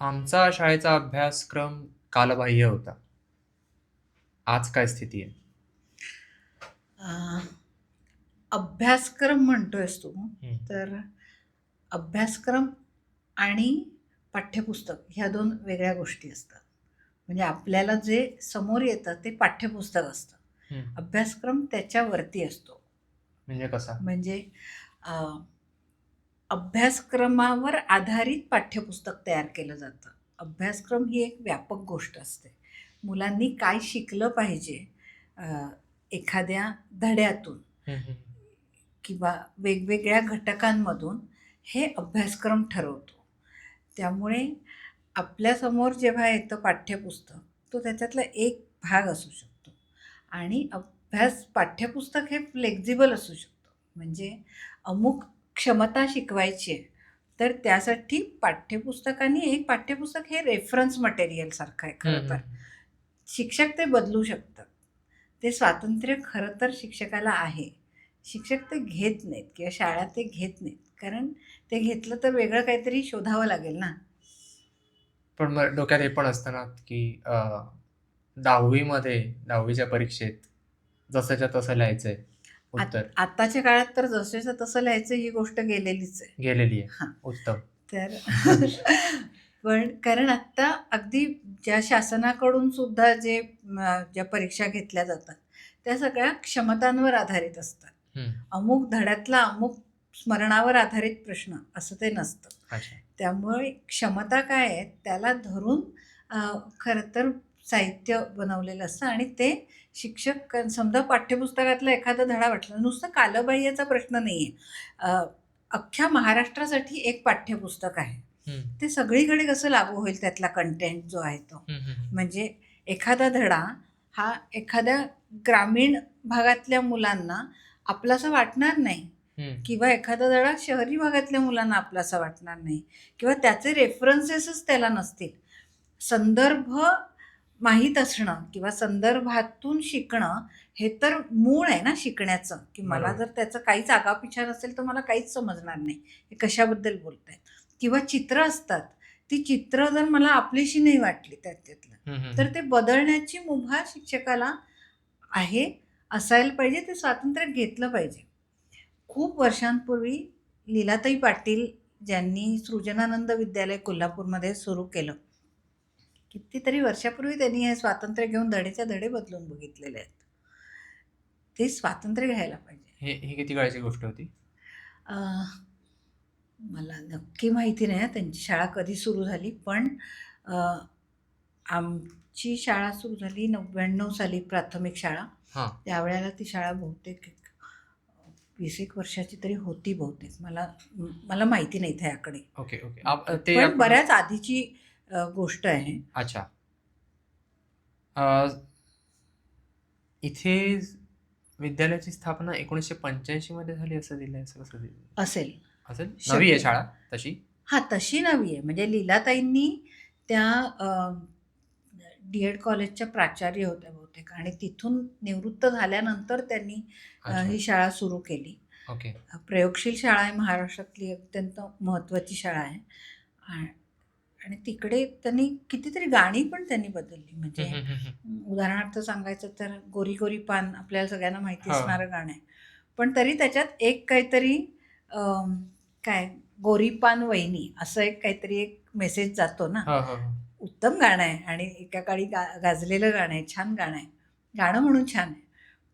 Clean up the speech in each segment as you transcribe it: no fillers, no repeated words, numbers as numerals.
आमचा शाळेचा अभ्यासक्रम कालबाह्य होता. आज काय स्थिती आहे? अ, अभ्यासक्रम म्हणतोयस तू, हं. तर अभ्यासक्रम आणि पाठ्यपुस्तक ह्या 2 वेगळ्या गोष्टी असतात. म्हणजे आपल्याला जे समोर येतं ते पाठ्यपुस्तक असतं. हं. अभ्यासक्रम त्याच्यावरती असतो. म्हणजे कसा? म्हणजे अ, अभ्यासक्रमावर आधारित पाठ्यपुस्तक तयार केलं जातं. अभ्यासक्रम ही एक व्यापक गोष्ट असते. मुलांनी काय शिकलं पाहिजे अ, एखाद्या धड्यातून हं, हं. किंवा वेगवेगळ्या घटकांमधून हे अभ्यासक्रम ठरवतो. त्यामुळे आपल्यासमोर जेव्हा येतं पाठ्यपुस्तक, तो त्याच्यातला एक भाग असू शकतो आणि पाठ्यपुस्तक हे फ्लेक्झिबल असू शकतं. म्हणजे अमुक क्षमता शिकवायची आहे, तर त्यासाठी पाठ्यपुस्तकाने एक पाठ्यपुस्तक हे रेफरन्स मटेरियलसारखं आहे खरं हं, तर. हं. शिक्षक ते बदलू शकतात. ते स्वातंत्र्य खरं तर शिक्षकाला आहे. शिक्षक ते घेत नाहीत किंवा शाळा ते घेत नाहीत. कारण ते घेतलं तर वेगळं काहीतरी शोधावं लागेल ना. पण मग डोक्यात हे पण असतं ना, की 10वी मध्ये 10वी च्या परीक्षेत जसंच्या तसं लिहायचंय उत्तर. आताच्या काळात तर जसंच्या तसं लिहायचं ही गोष्ट गेलेलीच आहे. गेलेली आहे. हां. उत्तम. तर पण कारण आत्ता अगदी ज्या शासनाकडून सुद्धा ज्या परीक्षा घेतल्या जातात, त्या सगळ्या क्षमतांवर आधारित असतात. हं. अमुक धड्यातला अमुक स्मरणावर आधारित प्रश्न असं ते नसतं. अच्छा. त्यामुळे क्षमता काय आहेत त्याला धरून अ, खरं तर साहित्य बनवलेलं असतं आणि ते शिक्षक समजा पाठ्यपुस्तकातला एखादा धडा वाटला, नुसतं कालबाह्यचा प्रश्न नाहीये. अख्ख्या महाराष्ट्रासाठी एक पाठ्यपुस्तक आहे. हं. ते सगळीकडे कसं लागू होईल त्यातला कंटेंट जो आहे तो. हं, हं, हं. म्हणजे एखादा धडा हा एखाद्या ग्रामीण भागातल्या मुलांना आपलासा वाटणार नाही हं. किंवा एखादा धडा शहरी भागातल्या मुलांना आपलासा वाटणार नाही किंवा त्याचे रेफरन्सेसच त्याला नसतील. संदर्भ माहीत असणं किंवा संदर्भातून शिकणं हे तर मूळ आहे ना शिकण्याचं, की मला बरोबर. जर त्याचं काहीच आगापिछा नसेल तर मला काहीच समजणार नाही. हे कशाबद्दल बोलतायत? किंवा चित्र असतात. ती चित्र जर मला आपलीशी नाही वाटली त्यातलं, हं, हं, तर हं. ते बदलण्याची मुभा शिक्षकाला आहे, असायला पाहिजे. ते स्वातंत्र्य घेतलं पाहिजे. खूप वर्षांपूर्वी लीलाताई पाटील ज्यांनी सृजनानंद विद्यालय कोल्हापूरमध्ये सुरू केलं. कितीतरी वर्षापूर्वी त्यांनी हे स्वातंत्र्य घेऊन धडेच्या धडे बदलून बघितलेले आहेत. ते स्वातंत्र्य घ्यायला पाहिजे. ही किती काळची गोष्ट होती? अ, मला नक्की माहिती नाही हां, त्यांची शाळा कधी सुरू झाली. पण अ, आमची शाळा सुरू झाली 99 साली प्राथमिक शाळा. हां. त्यावेळेला ती शाळा बहुतेक 20 एक वर्षाची तरी होती बहुतेक. मला माहिती नाही त्याकडे. Okay, okay. ते पण आपण बऱ्याच आधीची गोष्ट आहे. अच्छा. अ, इथे विद्यालयाची स्थापना 1985 मध्ये झाली असं दिलंय. असं कसं दिलं? असेल, असेल? नवी आहे शक्य. शाळा तशी? हां, तशी नवी आहे. म्हणजे लीलाताईंनी त्या डी-एड कॉलेजच्या प्राचार्य होत्या बहुतेक आणि तिथून निवृत्त झाल्यानंतर त्यांनी अच्छा. ही शाळा सुरू केली. ओके. प्रयोगशील शाळा आहे महाराष्ट्रातली अत्यंत महत्त्वाची शाळा आहे. आ आणि तिकडे त्यांनी कितीतरी गाणी पण त्यांनी बदलली. हं, म्हणजे हं, हं, हं. उदाहरणार्थ सांगायचं तर गोरी गोरी पान आपल्याला सगळ्यांना माहिती हां. असणारं गाणं आहे. पण तरी त्याच्यात एक काहीतरी काय गोरी पान वहिनी असं एक काहीतरी एक मेसेज जातो ना. हां, हां, हां. उत्तम गाणं आहे आणि एका काळी गाजलेलं गाणं आहे, छान गाणं आहे. गाणं म्हणून छान आहे.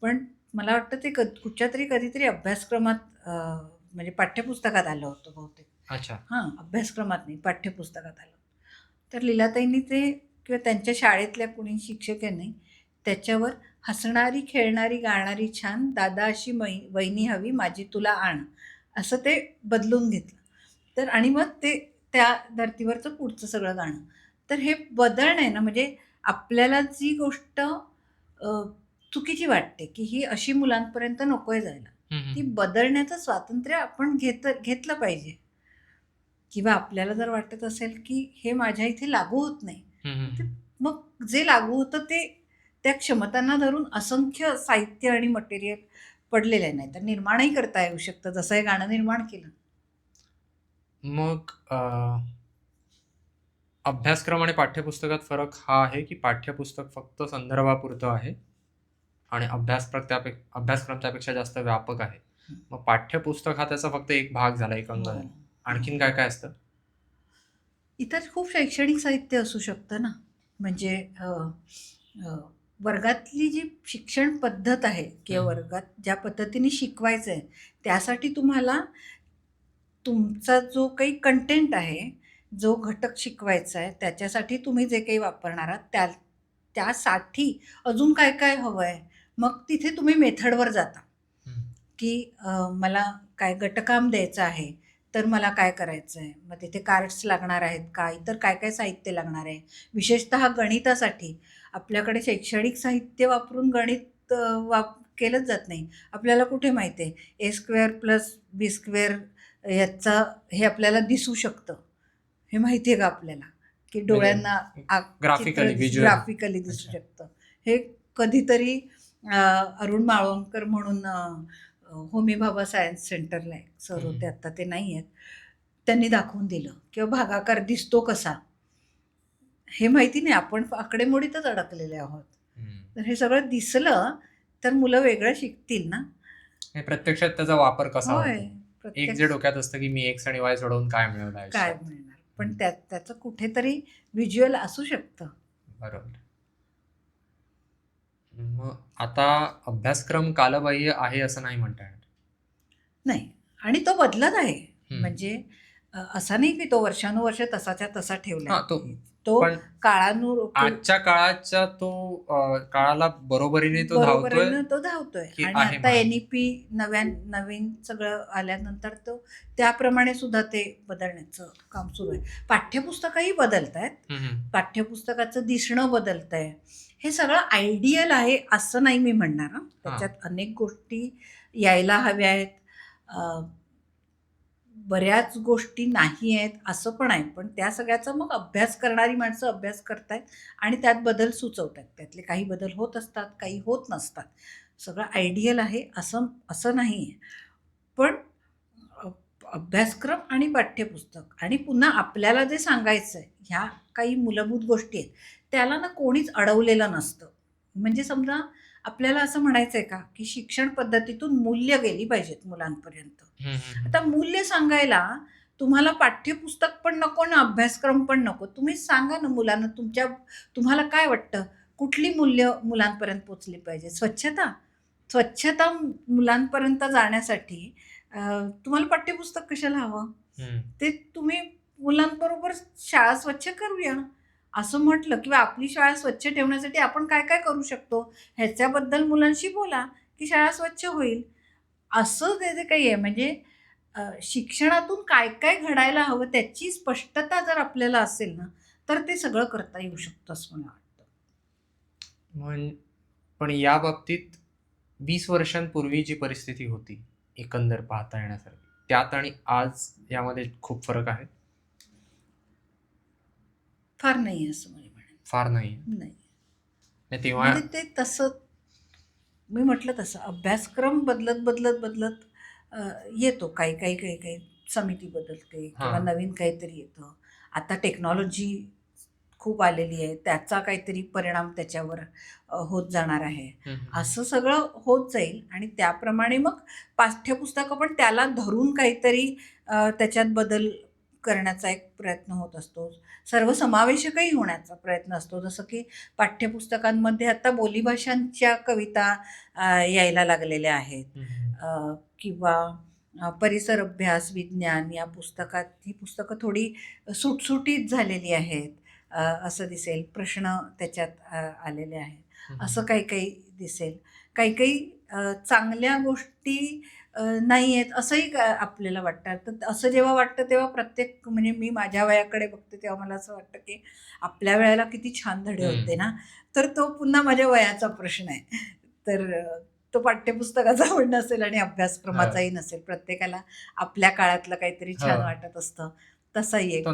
पण मला वाटतं ते कुठच्यातरी कधीतरी अभ्यासक्रमात म्हणजे पाठ्यपुस्तकात आलं होतं बहुतेक. अच्छा. हां, अभ्यासक्रमात नाही, पाठ्यपुस्तकात आलं. तर लीलाताईंनी ते किंवा त्यांच्या शाळेतल्या कुणी शिक्षकांनी त्याच्यावर हसणारी, खेळणारी, गाणारी छान, दादा अशी वहिनी हवी माझी तुला आण, असं ते बदलून घेतलं. तर आणि मग ते त्या धर्तीवरचं पुढचं सगळं गाणं. तर हे बदलणं आहे ना, म्हणजे आपल्याला जी गोष्ट चुकीची वाटते, की ही अशी मुलांपर्यंत नकोय जायला. हं, हं, ती हं. बदलण्याचं स्वातंत्र्य आपण घेतलं पाहिजे. किंवा आपल्याला जर वाटत असेल, की हे माझ्या इथे लागू होत नाही, हं, हं, तर ते हं. मग जे लागू होतं ते त्या क्षमतांना धरून असंख्य साहित्य आणि मटेरियल पडलेलं आहे. नाहीतर निर्माणही करता येऊ शकतं, जसं हे गाणं निर्माण केलं. मग अभ्यासक्रम आणि पाठ्यपुस्तकात फरक हा आहे की पाठ्यपुस्तक फक्त संदर्भापुरतं आहे आणि अभ्यासक्रम त्यापेक्षा जास्त व्यापक आहे. मग पाठ्यपुस्तक हा त्याचा फक्त एक भाग झाला, एक अंग हो. झालं. आणखीन काय काय असतं? इतर खूप शैक्षणिक साहित्य असू शकतं ना, म्हणजे वर्गातली जी शिक्षण पद्धत आहे किंवा वर्गात ज्या पद्धतीने शिकवायचं आहे त्यासाठी तुम्हाला तुमचा जो काही कंटेंट आहे, जो घटक शिकवायचा आहे त्याच्यासाठी तुम्ही जे काही वापरणार आहात त्यासाठी अजून काय काय हवं आहे, मग तिथे तुम्ही मेथडवर जाता की मला काय गटकाम द्यायचं आहे तर मला काय करायचं आहे, मग तिथे कार्ड्स लागणार आहेत का, इतर काय काय साहित्य लागणार आहे. विशेषतः गणितासाठी आपल्याकडे शैक्षणिक साहित्य वापरून गणित केलंच जात नाही. आपल्याला कुठे माहिती आहे a² + b² हे आपल्याला दिसू शकतं, हे माहिती आहे का आपल्याला, की डोळ्यांना ग्राफिकली ग्राफिकली दिसू शकतं. हे कधीतरी अरुण माळवणकर म्हणून होमी भाभा सायन्स सेंटरला एक सर होते, आता ते नाही आहेत, त्यांनी दाखवून दिलं किंवा भागाकार दिसतो कसा, हे माहिती नाही. आपण आकडेमोडीतच अडकलेले आहोत. तर हे सगळं दिसलं तर मुलं वेगळं शिकतील ना. प्रत्यक्षात त्याचा वापर कसा होय, होतो. एक जे डोक्यात असतं की मी एक्स आणि वाय सोडवून काय मिळवलं काय आयुष्यात. मिळणार, पण त्याचं कुठेतरी व्हिज्युअल असू शकतं. बरोबर. मग आता अभ्यासक्रम कालबाह्य आहे असं नाही म्हणता येणार. नाही, आणि तो बदलत आहे. म्हणजे असा नाही की तो वर्षानुवर्ष तसाच्या तसा ठेवला. तो पण आजच्या काळाच्या काळाला बरोबरीने तो धावतोय आणि आता NEP नवीन सगळं आल्यानंतर तो त्याप्रमाणे सुद्धा ते बदलण्याचं काम सुरू आहे. पाठ्यपुस्तकही बदलत आहेत, पाठ्यपुस्तकाचं दिसणं बदलत आहे. हे सगळं आयडियल आहे असं नाही मी म्हणणार. त्याच्यात अनेक गोष्टी यायला हव्या आहेत, बऱ्याच गोष्टी नाही आहेत असं पण आहे. पण त्या सगळ्याचा मग अभ्यास करणारी माणसं अभ्यास करतायत आणि त्यात बदल सुचवत आहेत. त्यातले काही बदल होत असतात, काही होत नसतात. सगळं आयडियल आहे असं नाही आहे. पण अभ्यासक्रम आणि पाठ्यपुस्तक आणि पुन्हा आपल्याला जे सांगायचं आहे ह्या काही मूलभूत गोष्टी आहेत, त्याला ना कोणीच अडवलेलं नसतं. म्हणजे समजा आपल्याला असं म्हणायचं आहे का की शिक्षण पद्धतीतून मूल्य गेली पाहिजेत मुलांपर्यंत. आता मूल्य सांगायला तुम्हाला पाठ्यपुस्तक पण नको ना अभ्यासक्रम पण नको. तुम्ही सांगा ना मुलांना, तुम्हाला काय वाटतं, कुठली मूल्य मुलांपर्यंत पोचली पाहिजे. स्वच्छता मुलांपर्यंत जाण्यासाठी तुम्हाला पाठ्यपुस्तक कशाला हवं. ते तुम्ही मुलांबरोबर शाळा स्वच्छ करूया असं म्हटलं, किंवा आपली शाळा स्वच्छ ठेवण्यासाठी आपण काय काय करू शकतो ह्याच्याबद्दल मुलांशी बोला की शाळा स्वच्छ होईल. असं जे काही आहे, म्हणजे शिक्षणातून काय काय घडायला हवं त्याची स्पष्टता जर आपल्याला असेल ना तर ते सगळं करता येऊ शकतं असं मला वाटतं. पण या बाबतीत 20 वर्षांपूर्वी जी परिस्थिती होती एकंदर पाहता येण्यासारखी, त्यात आणि आज यामध्ये खूप फरक आहे. फार नाही असं मला म्हणेन. फार नाही. तेव्हा म्हणजे ते तसं मी म्हटलं तसं अभ्यासक्रम बदलत येतो. काही समिती बदलते किंवा नवीन काहीतरी येतं. आता टेक्नॉलॉजी खूप आलेली आहे, त्याचा काहीतरी परिणाम त्याच्यावर होत जाणार आहे. असं सगळं होत जाईल आणि त्याप्रमाणे मग पाठ्यपुस्तकं पण त्याला धरून काहीतरी त्याच्यात बदल करण्याचा एक प्रयत्न होत असतो. सर्वसमावेशकही होण्याचा प्रयत्न असतो. जसं की पाठ्यपुस्तकांमध्ये आता बोलीभाषांच्या कविता यायला लागलेल्या आहेत, किंवा परिसर अभ्यास विज्ञान या पुस्तकात ही पुस्तकं थोडी सुटसुटीत झालेली आहेत असं दिसेल. प्रश्न त्याच्यात आलेले आहेत असं काही दिसेल. काही चांगल्या गोष्टी नाही आहेत असंही आपल्याला वाटतं. तर असं जेव्हा वाटतं तेव्हा म्हणजे मी माझ्या वयाकडे बघते तेव्हा मला असं वाटतं की आपल्या वेळेला किती छान धडे होते ना. तर तो पुन्हा माझ्या वयाचा प्रश्न आहे. तर तो पाठ्यपुस्तकाचा पण नसेल आणि अभ्यासक्रमाचाही नसेल. प्रत्येकाला आपल्या काळातलं काहीतरी छान वाटत असतं. तसाही एक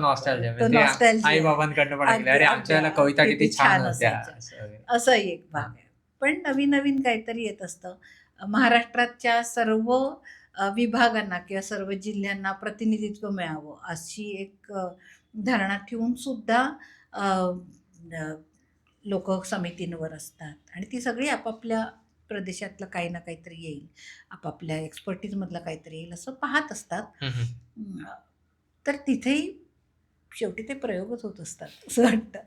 आई बाबांकडनं कविता किती छान असायच्या असाही एक भाग आहे. पण नवीन काहीतरी येत असतं. महाराष्ट्राच्या सर्व विभागांना किंवा सर्व जिल्ह्यांना प्रतिनिधित्व मिळावं अशी एक धरणात ठेवून सुद्धा लोक समितींवर असतात आणि ती सगळी आपापल्या प्रदेशातलं काही ना काहीतरी येईल, आपापल्या एक्सपर्टीजमधलं काहीतरी येईल असं पाहत असतात. तर तिथेही शेवटी ते प्रयोगच होत असतात असं वाटतं.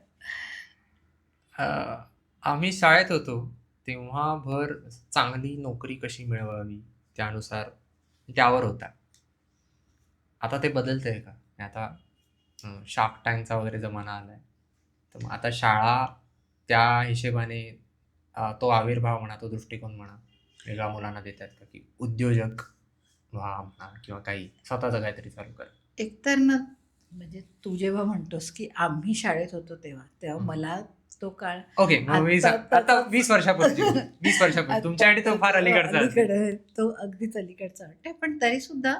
आम्ही शाळेत होतो तेव्हा भर चांगली नोकरी कशी मिळवावी त्यानुसार त्यावर होता. आता ते बदलतंय का? आता शार्क टँकचा वगैरे जमाना आलाय. तर मग आता शाळा त्या हिशेबाने तो आविर्भाव म्हणा, तो दृष्टिकोन म्हणा, वेगळ्या मुलांना देतात का, की उद्योजक व्हा म्हणा किंवा काही स्वतःचं काहीतरी चालू करा. एकतर ना, म्हणजे तू जेव्हा म्हणतोस की आम्ही शाळेत होतो तेव्हा मला तो काळ ओके, मग आता 20 वर्षापूर्वी 20 वर्षापूर्वी तुमच्यासाठी तो फार अलीकडचा असेल. तो अगदीच अलीकडचा वाटतंय, पण तरी सुद्धा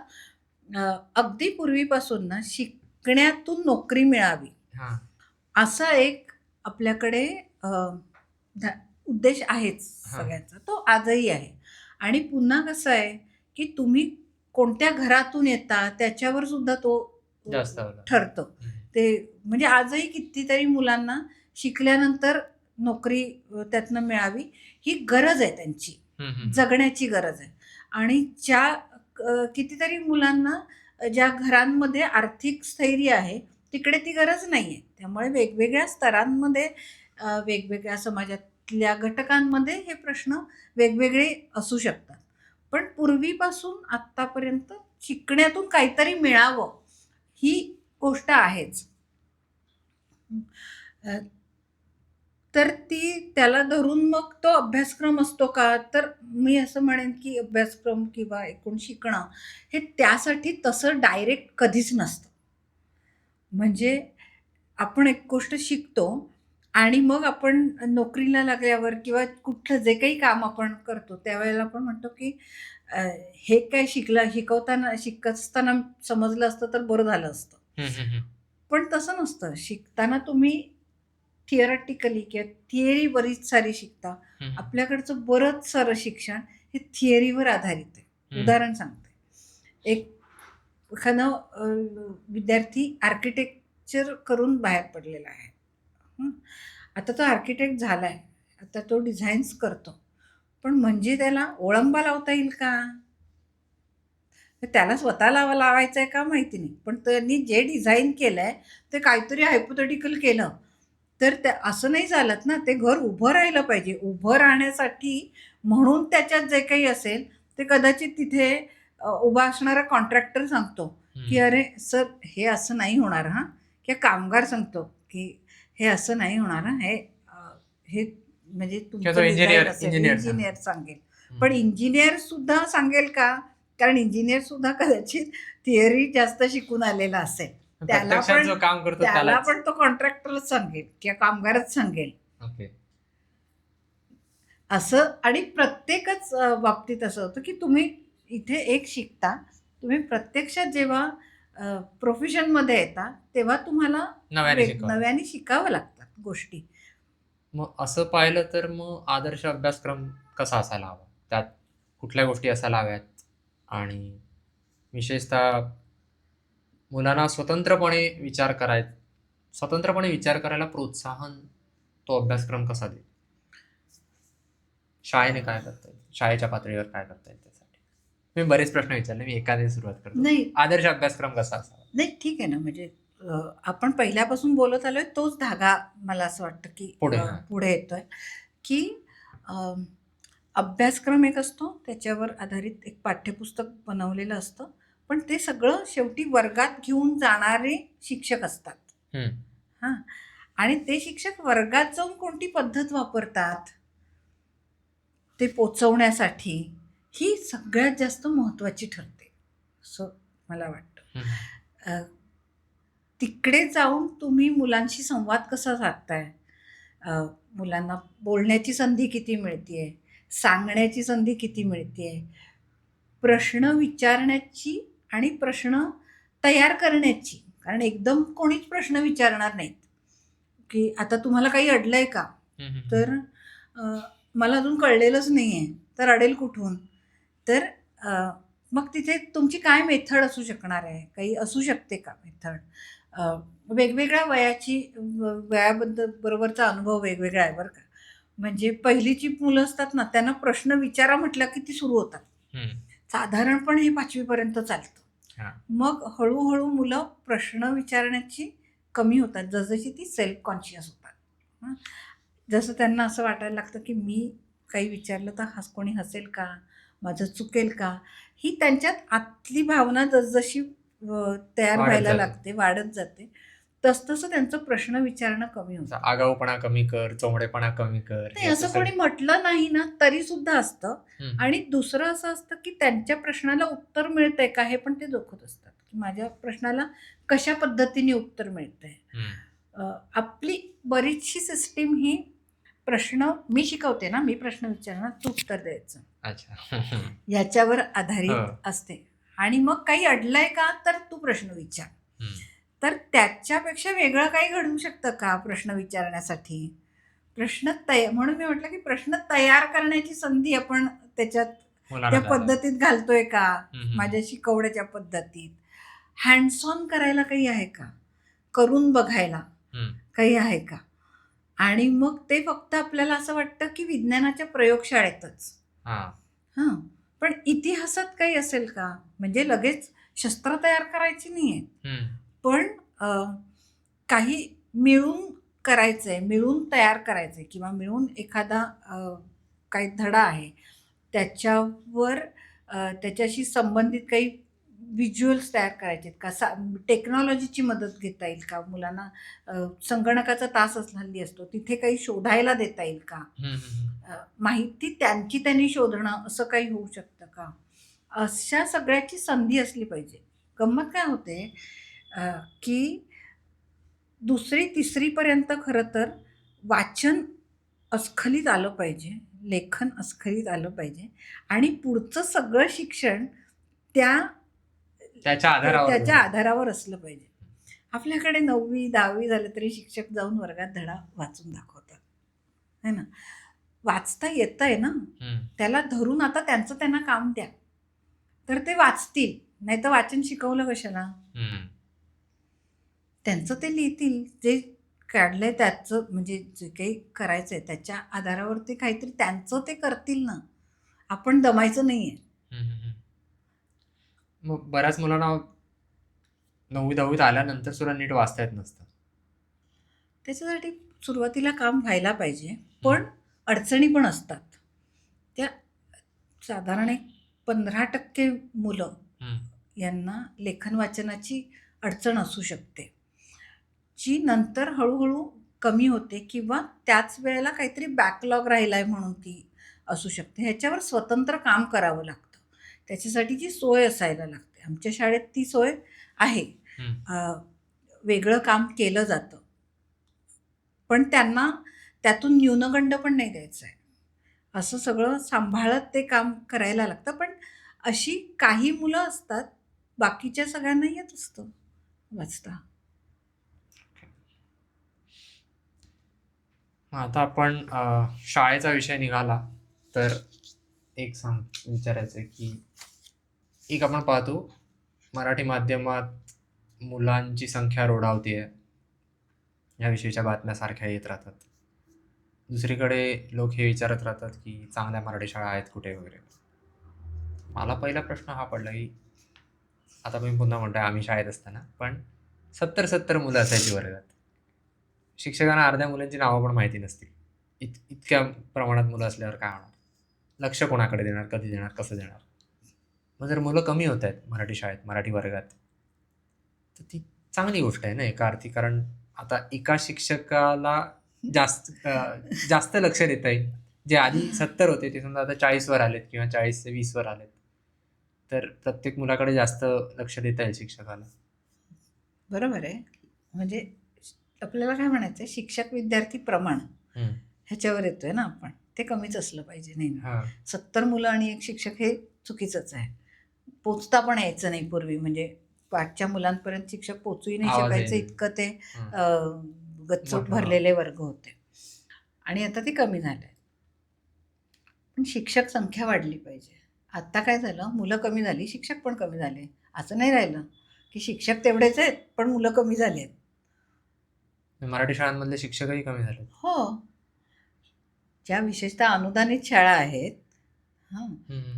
अगदी पूर्वीपासून ना शिकण्यातून नोकरी मिळावी हां. असा एक आपल्याकडे उद्देश आहेच हां. सगळ्यांचा, तो आजही आहे. आणि पुन्हा कसं आहे की तुम्ही कोणत्या घरातून येता त्याच्यावर सुद्धा तो जास्त अवलंबून. ठरतं. ते म्हणजे आजही कितीतरी मुलांना शिकल्यानंतर नोकरी त्यातनं मिळावी ही गरज आहे त्यांची, जगण्याची गरज आहे. आणि कितीतरी मुलांना ज्या घरांमध्ये आर्थिक स्थैर्य आहे तिकडे ती गरज नाही आहे. त्यामुळे वेगवेगळ्या स्तरांमध्ये वेगवेगळ्या समाजातल्या घटकांमध्ये हे प्रश्न वेगवेगळे असू शकतात. पण पूर्वीपासून आत्तापर्यंत शिकण्यातून काहीतरी मिळावं ही गोष्ट आहेच. तर त्याला धरून मग तो अभ्यासक्रम असतो का, तर मी असं म्हणेन की अभ्यासक्रम किंवा एकूण शिकणं हे त्यासाठी तसं डायरेक्ट कधीच नसतं. म्हणजे आपण एक गोष्ट शिकतो आणि मग आपण नोकरीला लागल्यावर किंवा कुठलं जे काही काम आपण करतो त्यावेळेला आपण म्हणतो की हे काय शिकत असताना समजलं असतं तर बरं झालं असतं. पण तसं नसतं. शिकताना तुम्ही थिअरटिकली किंवा थिअरी बरीच सारी शिकता. आपल्याकडचं बरंच सारं शिक्षण हे थिअरीवर आधारित आहे. उदाहरण सांगते, एखादा विद्यार्थी आर्किटेक्चर करून बाहेर पडलेला आहे. आता तो आर्किटेक्ट झालाय, आता तो डिझाईन्स करतो, पण म्हणजे त्याला ओळंबा लावता येईल का, त्याला स्वतः लावायचं आहे का माहिती नाही. पण त्यांनी जे डिझाईन केलंय ते काहीतरी हायपोथेटिकल केलं तर असं नाही चालत ना. ते घर उभं राहिलं पाहिजे. उभं राहण्यासाठी म्हणून त्याच्यात जे काही असेल ते कदाचित तिथे उभा असणारा कॉन्ट्रॅक्टर सांगतो की अरे सर हे असं नाही होणार हां, किंवा कामगार सांगतो की हे असं नाही होणार हां, हे म्हणजे तुमचं इंजिनियर सांगेल. पण इंजिनियर सुद्धा सांगेल का, कारण इंजिनियर सुद्धा कदाचित थिअरी जास्त शिकून आलेला असेल. त्याला पण तो कॉन्ट्रॅक्टरच सांगेल किंवा कामगारच सांगेल. असं आणि प्रत्येकच बाबतीत असं होतं की तुम्ही इथे एक शिकता, तुम्ही प्रत्यक्षात जेव्हा प्रोफेशनमध्ये येता तेव्हा तुम्हाला नव्याने शिकावं लागतात गोष्टी. मग असं पाहिलं तर मग आदर्श अभ्यासक्रम कसा असायला हवा, त्यात कुठल्या गोष्टी असायला हव्यात आणि विशेषतः मुलांना स्वतंत्रपणे विचार करायला प्रोत्साहन तो अभ्यासक्रम कसा देईल? शाळेने काय करता येईल, शाळेच्या पातळीवर काय करता येईल त्यासाठी? मी बरेच प्रश्न विचारले, मी एखादी सुरुवात करतो. नाही, आदर्श अभ्यासक्रम कसा असावा? नाही ठीक आहे ना, म्हणजे आपण पहिल्यापासून बोलत आलोय तोच धागा मला असं वाटतं की पुढे येतोय की अभ्यासक्रम एक असतो, त्याच्यावर आधारित एक पाठ्यपुस्तक बनवलेलं असतं, पण ते सगळं शेवटी वर्गात घेऊन जाणारे शिक्षक असतात. हां, आणि ते शिक्षक वर्गात जाऊन कोणती पद्धत वापरतात ते पोचवण्यासाठी ही सगळ्यात जास्त महत्त्वाची ठरते असं मला वाटतं. तिकडे जाऊन तुम्ही मुलांशी संवाद कसा साधताय, मुलांना बोलण्याची संधी किती मिळतेय, सांगण्याची संधी किती मिळतेय, प्रश्न विचारण्याची आणि प्रश्न तयार करण्याची, कारण एकदम कोणीच प्रश्न विचारणार नाहीत की आता तुम्हाला काही अडलंय का, तर मला अजून कळलेलंच नाही आहे, तर अडेल कुठून, तर मग तिथे तुमची काय मेथड असू शकणार आहे, काही असू शकते का मेथड, वेगवेगळ्या वयाची वयाबद्दल बरोबरचा अनुभव वेगवेगळा आहे बरं का. म्हणजे पहिलीची मुलं असतात ना, त्यांना प्रश्न विचारा म्हटलं की ती सुरू होतात. हम्म. साधारणपणे हे 5वी पर्यंत चालतं. हा. मग हळूहळू मुलं प्रश्न विचारण्याची कमी होतात जसजशी ती सेल्फ कॉन्शियस होतात. हं. जसं त्यांना असं वाटायला लागतं की मी काही विचारलं तर कोणी हसेल का, माझं चुकेल का, ही त्यांच्यात आतली भावना जसजशी तयार वाढत व्हायला जाते. लागते, वाढत जाते, तसतसं त्यांचं प्रश्न विचारणं कमी होतं. आगाऊपणा कमी कर, चोमडेपणा कमी कर, नाही, असं कोणी म्हटलं नाही ना तरी सुद्धा असतं. आणि दुसरं असं असतं की त्यांच्या प्रश्नाला उत्तर मिळतंय का हे पण ते जोखत असतात, की माझ्या प्रश्नाला कशा पद्धतीने उत्तर मिळतंय. आपली बरीचशी सिस्टीम ही प्रश्न मी शिकवते ना, मी प्रश्न विचारणार, तू उत्तर द्यायचं, अच्छा. याच्यावर आधारित असते. आणि मग काही अडलंय का तर तू प्रश्न विचार. तर त्याच्यापेक्षा वेगळं काही घडू शकतं का प्रश्न विचारण्यासाठी? म्हणून मी म्हटलं की प्रश्न तयार करण्याची संधी आपण त्याच्यात त्या पद्धतीत घालतोय का, माझ्या शिकवण्याच्या पद्धतीत. हँड्स ऑन करायला काही आहे का, करून बघायला काही आहे का. आणि मग ते फक्त आपल्याला असं वाटतं की विज्ञानाच्या प्रयोगशाळेतच. हां, पण इतिहासात काही असेल का, म्हणजे लगेच शस्त्र तयार करायची नाहीये, पण काही मिळून करायचंय, मिळून तयार करायचंय, किंवा मिळून एखादा काही धडा आहे त्याच्यावर त्याच्याशी संबंधित काही व्हिज्युअल्स तयार करायचे का, टेक्नॉलॉजीची मदत घेता येईल का मुलांना. संगणकाचा तास हल्ली असतो, तिथे काही शोधायला देता येईल का, माहिती त्यांनी शोधणं असं काही होऊ शकतं का, अशा सगळ्याची संधी असली पाहिजे. गंमत काय होते की 2री-3री पर्यंत खरं तर वाचन अस्खलित आलं पाहिजे, लेखन अस्खलित आलं पाहिजे, आणि पुढचं सगळं शिक्षण त्याच्या आधारावर असलं पाहिजे. आपल्याकडे 9वी-10वी झालं तरी शिक्षक जाऊन वर्गात धडा वाचून दाखवतात, है ना. वाचता येतंय ना, त्याला धरून आता त्यांना काम द्या, तर ते वाचतील. नाही तर वाचन शिकवलं कशाला. त्यांचं ते लिहितील, जे काढलंय त्याचं, म्हणजे जे काही करायचंय त्याच्या आधारावर ते काहीतरी त्यांचं ते करतील ना. आपण दमायचं नाहीये. मग बऱ्याच मुलांना 9वी-10वीत आल्यानंतर सुद्धा नीट वाचता येत नसतं. त्याच्यासाठी सुरुवातीला काम व्हायला पाहिजे, पण अडचणी पण असतात. त्या साधारण 15% मुलं यांना लेखन वाचनाची अडचण असू शकते, जी नंतर हळूहळू कमी होते, किंवा त्याच वेळेला काहीतरी बॅकलॉग राहिलाय म्हणून ती असू शकते. ह्याच्यावर स्वतंत्र काम करावं लागतं, त्याच्यासाठीची सोय असायला लागते. आमच्या शाळेत ती सोय आहे. वेगळं काम केलं जातं, पण त्यांना त्यातून न्यूनगंड पण नाही द्यायचं आहे. असं सगळं सांभाळत ते काम करायला लागतं. पण अशी काही मुलं असतात, बाकीच्या सगळ्यांना येत असतं वाचता. आता आपण शाळेचा विषय निघाला तर एक विचारायचं आहे की एक आपण पाहतो मराठी माध्यमात मुलांची संख्या रोडावतीये, या विषयीच्या बातम्या सारख्या येत राहतात. दुसरीकडे लोक हे विचारत राहतात की चांगल्या मराठी शाळा आहेत कुठे वगैरे. मला पहिला प्रश्न हा पडला की आता मी पुन्हा म्हणतोय आम्ही शाळेत असताना पण 70 मुलं असायची वर्गात. शिक्षकांना अर्ध्या मुलांची नावं पण माहिती नसतील. इतक्या प्रमाणात मुलं असल्यावर काय होणार, लक्ष कोणाकडे देणार, कधी देणार, कसं देणार. मग जर मुलं कमी होत आहेत मराठी शाळेत, मराठी वर्गात, तर ती चांगली गोष्ट आहे ना एका अर्थी. कारण आता एका शिक्षकाला जास्त लक्ष देता येईल. जे आधी 70 होते ते समजा आता 40वर आलेत किंवा 40 ते 20वर आलेत, तर प्रत्येक मुलाकडे जास्त लक्ष देता येईल शिक्षकाला. बरोबर आहे. म्हणजे आपल्याला काय म्हणायचं, शिक्षक विद्यार्थी प्रमाण ह्याच्यावर येतोय ना आपण, ते कमीच असलं पाहिजे. नाही 70 मुलं आणि एक शिक्षक हे चुकीचंच आहे. पोचता पण यायचं नाही पूर्वी, म्हणजे 5च्या मुलांपर्यंत शिक्षक पोचूही नाही शकायचं, इतकं ते गच्चूट भरलेले वर्ग होते. आणि आता ते कमी झाले. पण शिक्षक संख्या वाढली पाहिजे. आता काय झालं, मुलं कमी झाली, शिक्षक पण कमी झाले. असं नाही राहिलं की शिक्षक तेवढेच आहेत पण मुलं कमी झाली आहेत. मराठी शाळांमधले शिक्षकही कमी झाले. हो, ज्या विशेषतः अनुदानित शाळा आहेत हां,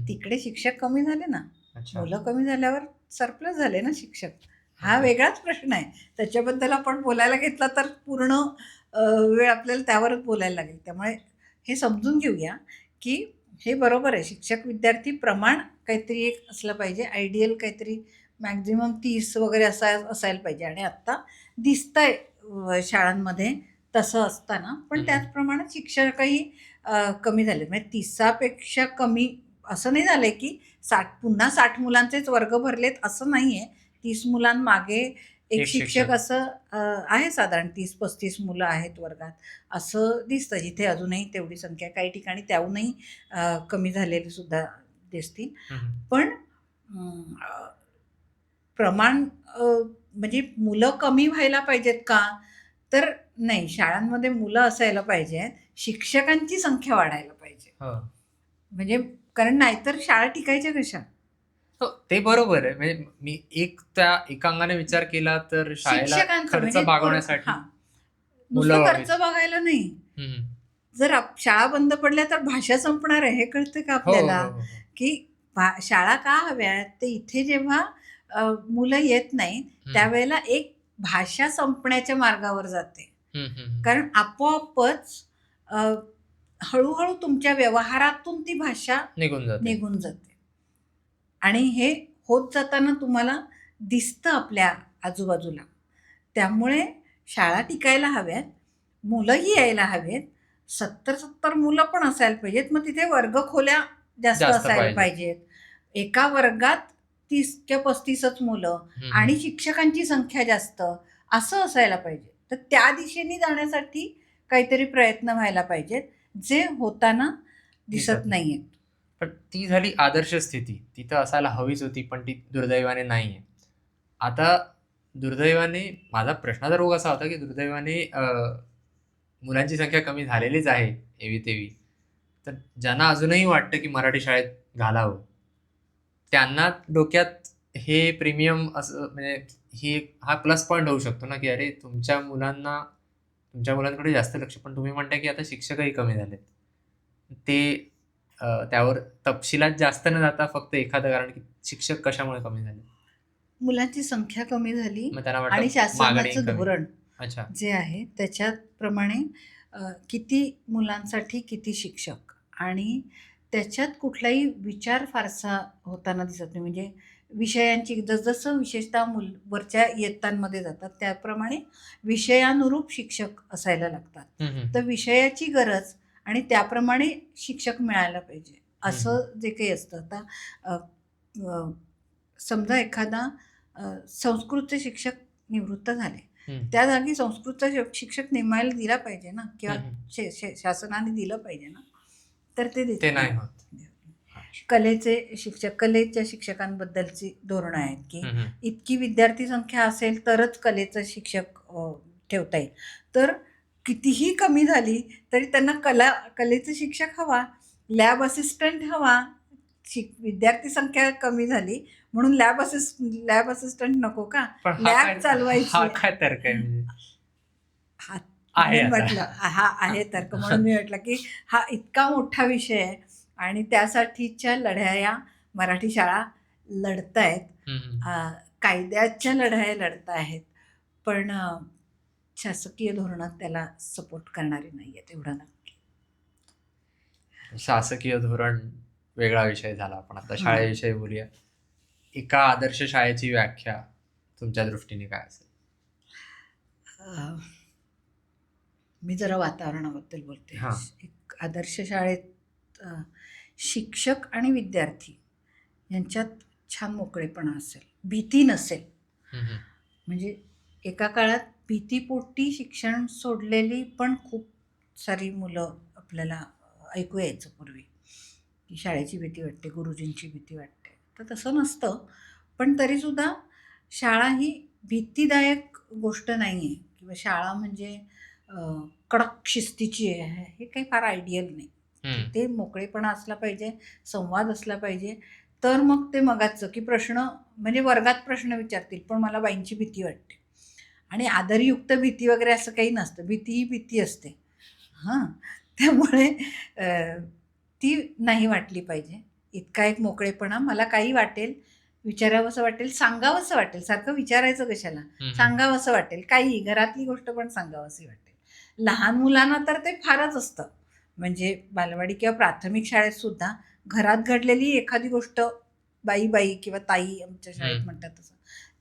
तिकडे शिक्षक कमी झाले ना. अच्छा. मुलं कमी झाल्यावर सरप्लस झाले ना शिक्षक. हा ओके. वेगळाच प्रश्न आहे. त्याच्याबद्दल आपण बोलायला घेतला तर पूर्ण वेळ आपल्याला त्यावरच बोलायला लागेल. त्यामुळे हे समजून घेऊया की हे बरोबर आहे. शिक्षक विद्यार्थी प्रमाण काहीतरी एक असलं पाहिजे. आयडियल काहीतरी मॅक्झिमम 30 वगैरे असायला पाहिजे. आणि आत्ता दिसतंय शाळांमध्ये तसं असताना. पण त्याचप्रमाणे शिक्षकही कमी झाले. म्हणजे 30पेक्षा कमी असं नाही झालंय की पुन्हा 60 मुलांचेच वर्ग भरलेत असं नाही आहे. 30 मुलांमागे एक एक शिक्षक शिक्षक. असं आहे. साधारण 30-35 मुलं आहेत वर्गात असं दिसतं. जिथे अजूनही तेवढी संख्या, काही ठिकाणी त्याहूनही कमी झालेली सुद्धा दिसतील. पण प्रमाण म्हणजे मुलं कमी व्हायला पाहिजेत का? तर नाही, शाळांमध्ये मुलं असायला पाहिजेत, शिक्षकांची संख्या वाढायला पाहिजे. म्हणजे कारण नाहीतर शाळा टिकायच्या कशा? हो, ते बरोबर आहे. म्हणजे मी त्या एका अंगाने विचार केला तर शाळेला शिक्षकांचं खर्च म्हणजे भागवण्यासाठी हां, मुलं नुसतं खर्च बघायला नाही. जर शाळा बंद पडल्या तर भाषा संपणार आहे हे कळतं का हो, आपल्याला? हो, हो, हो. की शाळा का हव्यात? ते इथे जेव्हा मुलं येत नाहीत त्यावेळेला एक भाषा संपण्याच्या मार्गावर जाते. कारण आपोआपच हळूहळू तुमच्या व्यवहारातून ती भाषा निघून जाते. आणि हे होत जाताना तुम्हाला दिसतं आपल्या आजूबाजूला. त्यामुळे शाळा टिकायला हव्यात, मुलंही यायला हवेत. 70-70 मुलं पण असायला पाहिजेत. मग तिथे वर्गखोल्या जास्त असायला पाहिजेत. एका वर्गात 30 किंवा 35च मुलं आणि शिक्षकांची संख्या जास्त असं असायला पाहिजे. तर त्या दिशेने जाण्यासाठी काहीतरी प्रयत्न व्हायला पाहिजेत, जे होताना दिसत नाहीयेत. पण ती झाली आदर्श स्थिती. ती तर असायला हवीच होती, पण ती दुर्दैवाने नाहीये. आता दुर्दैवाने माझा प्रश्नाचा रोग असा होता, की दुर्दैवाने मुलांची संख्या कमी झालेलीच आहे एवी-तेवी. तर ज्यांना अजूनही वाटतं, की मराठी शाळेत घालावं, त्यांना डोक्यात हे प्रीमियम असं म्हणजे हा प्लस पॉइंट होऊ शकतो ना, की अरे तुमच्या मुलांकडे जास्त लक्ष, पण तुम्ही म्हणताय, की आता शिक्षकही कमी झालेत. ते त्यावर तपशिलात जास्त न जाता फक्त एखादं कारण, की शिक्षक कशामुळे कमी झाले? मुलांची संख्या कमी झाली मग त्यांना वाटतं आणि मागणी शासनाचं कमी. धोरण अच्छा. जे आहे त्याच्याप्रमाणे किती मुलांसाठी किती शिक्षक आणि त्याच्यात कुठलाही विचार फारसा होताना दिसत नाही. म्हणजे विषयांची जसजसं विशेषतः वरच्या इयत्तांमध्ये जातात त्याप्रमाणे विषयानुरूप शिक्षक असायला लागतात. तर विषयाची गरज आणि त्याप्रमाणे शिक्षक मिळायला पाहिजे असं जे काही असतं. आता समजा एखादा संस्कृतचे शिक्षक निवृत्त झाले, त्या जागी संस्कृतचा शिक्षक नेमायला दिला पाहिजे ना, किंवा शासनाने दिलं पाहिजे ना. तर ते नाही होत. कलेचे शिक्षक, कलेच्या शिक्षकांबद्दलची धोरणं आहेत की इतकी विद्यार्थी संख्या असेल तरच कलेचं शिक्षक ठेवता येईल. तर कितीही कमी झाली तरी त्यांना कलेचं शिक्षक हवा, लॅब असिस्टंट हवा. विद्यार्थी संख्या कमी झाली म्हणून लॅब असिस्टंट नको का? लॅब चालवायची. हा काय तर्क आहे म्हणजे? म्हणून म्हटलं हा आहे तर्क. म्हणून मी म्हटलं की हा इतका मोठा विषय आहे आणि त्यासाठीच्या लढाया मराठी शाळा लढतायत. कायद्याच्या लढाया लढतायत. पण शासकीय धोरणात त्याला सपोर्ट करणारी नाही आहेत, एवढं नक्की. शासकीय धोरण वेगळा विषय झाला. आपण आता शाळेविषयी बोलूया. एका आदर्श शाळेची व्याख्या तुमच्या दृष्टीने काय असेल? मी जरा वातावरणाबद्दल बोलते. एक आदर्श शाळेत शिक्षक आणि विद्यार्थी यांच्यात छान मोकळेपणा असेल, भीती नसेल. म्हणजे एका काळात भीतीपोटी शिक्षण सोडलेली पण खूप सारी मुलं आपल्याला ऐकू यायचं पूर्वी, की शाळेची भीती वाटते, गुरुजींची भीती वाटते. तर तसं नसतं. पण तरीसुद्धा शाळा ही भीतीदायक गोष्ट नाही आहे किंवा शाळा म्हणजे कडक शिस्तीची आहे हे काही फार आयडियल नाही. ते मोकळेपणा असला पाहिजे, संवाद असला पाहिजे, तर मग ते मगाचं की प्रश्न म्हणजे वर्गात प्रश्न विचारतील पण मला बाईंची भीती वाटते. आणि आदरयुक्त भीती वगैरे असं काही नसतं. भीती ही भीती असते. हां. त्यामुळे ती नाही वाटली पाहिजे. इतका एक मोकळेपणा मला काही वाटेल, विचारावंसं वाटेल, सांगावंसं वाटेल. सारखं विचारायचं कशाला? सांगावंसं वाटेल. काहीही घरातली गोष्ट पण सांगावीशी वाटेल. लहान मुलांना तर ते फारच असतं. म्हणजे बालवाडी किंवा प्राथमिक शाळेत सुद्धा घरात घडलेली एखादी गोष्ट बाई किंवा ताई आमच्या शाळेत म्हणतात तसं,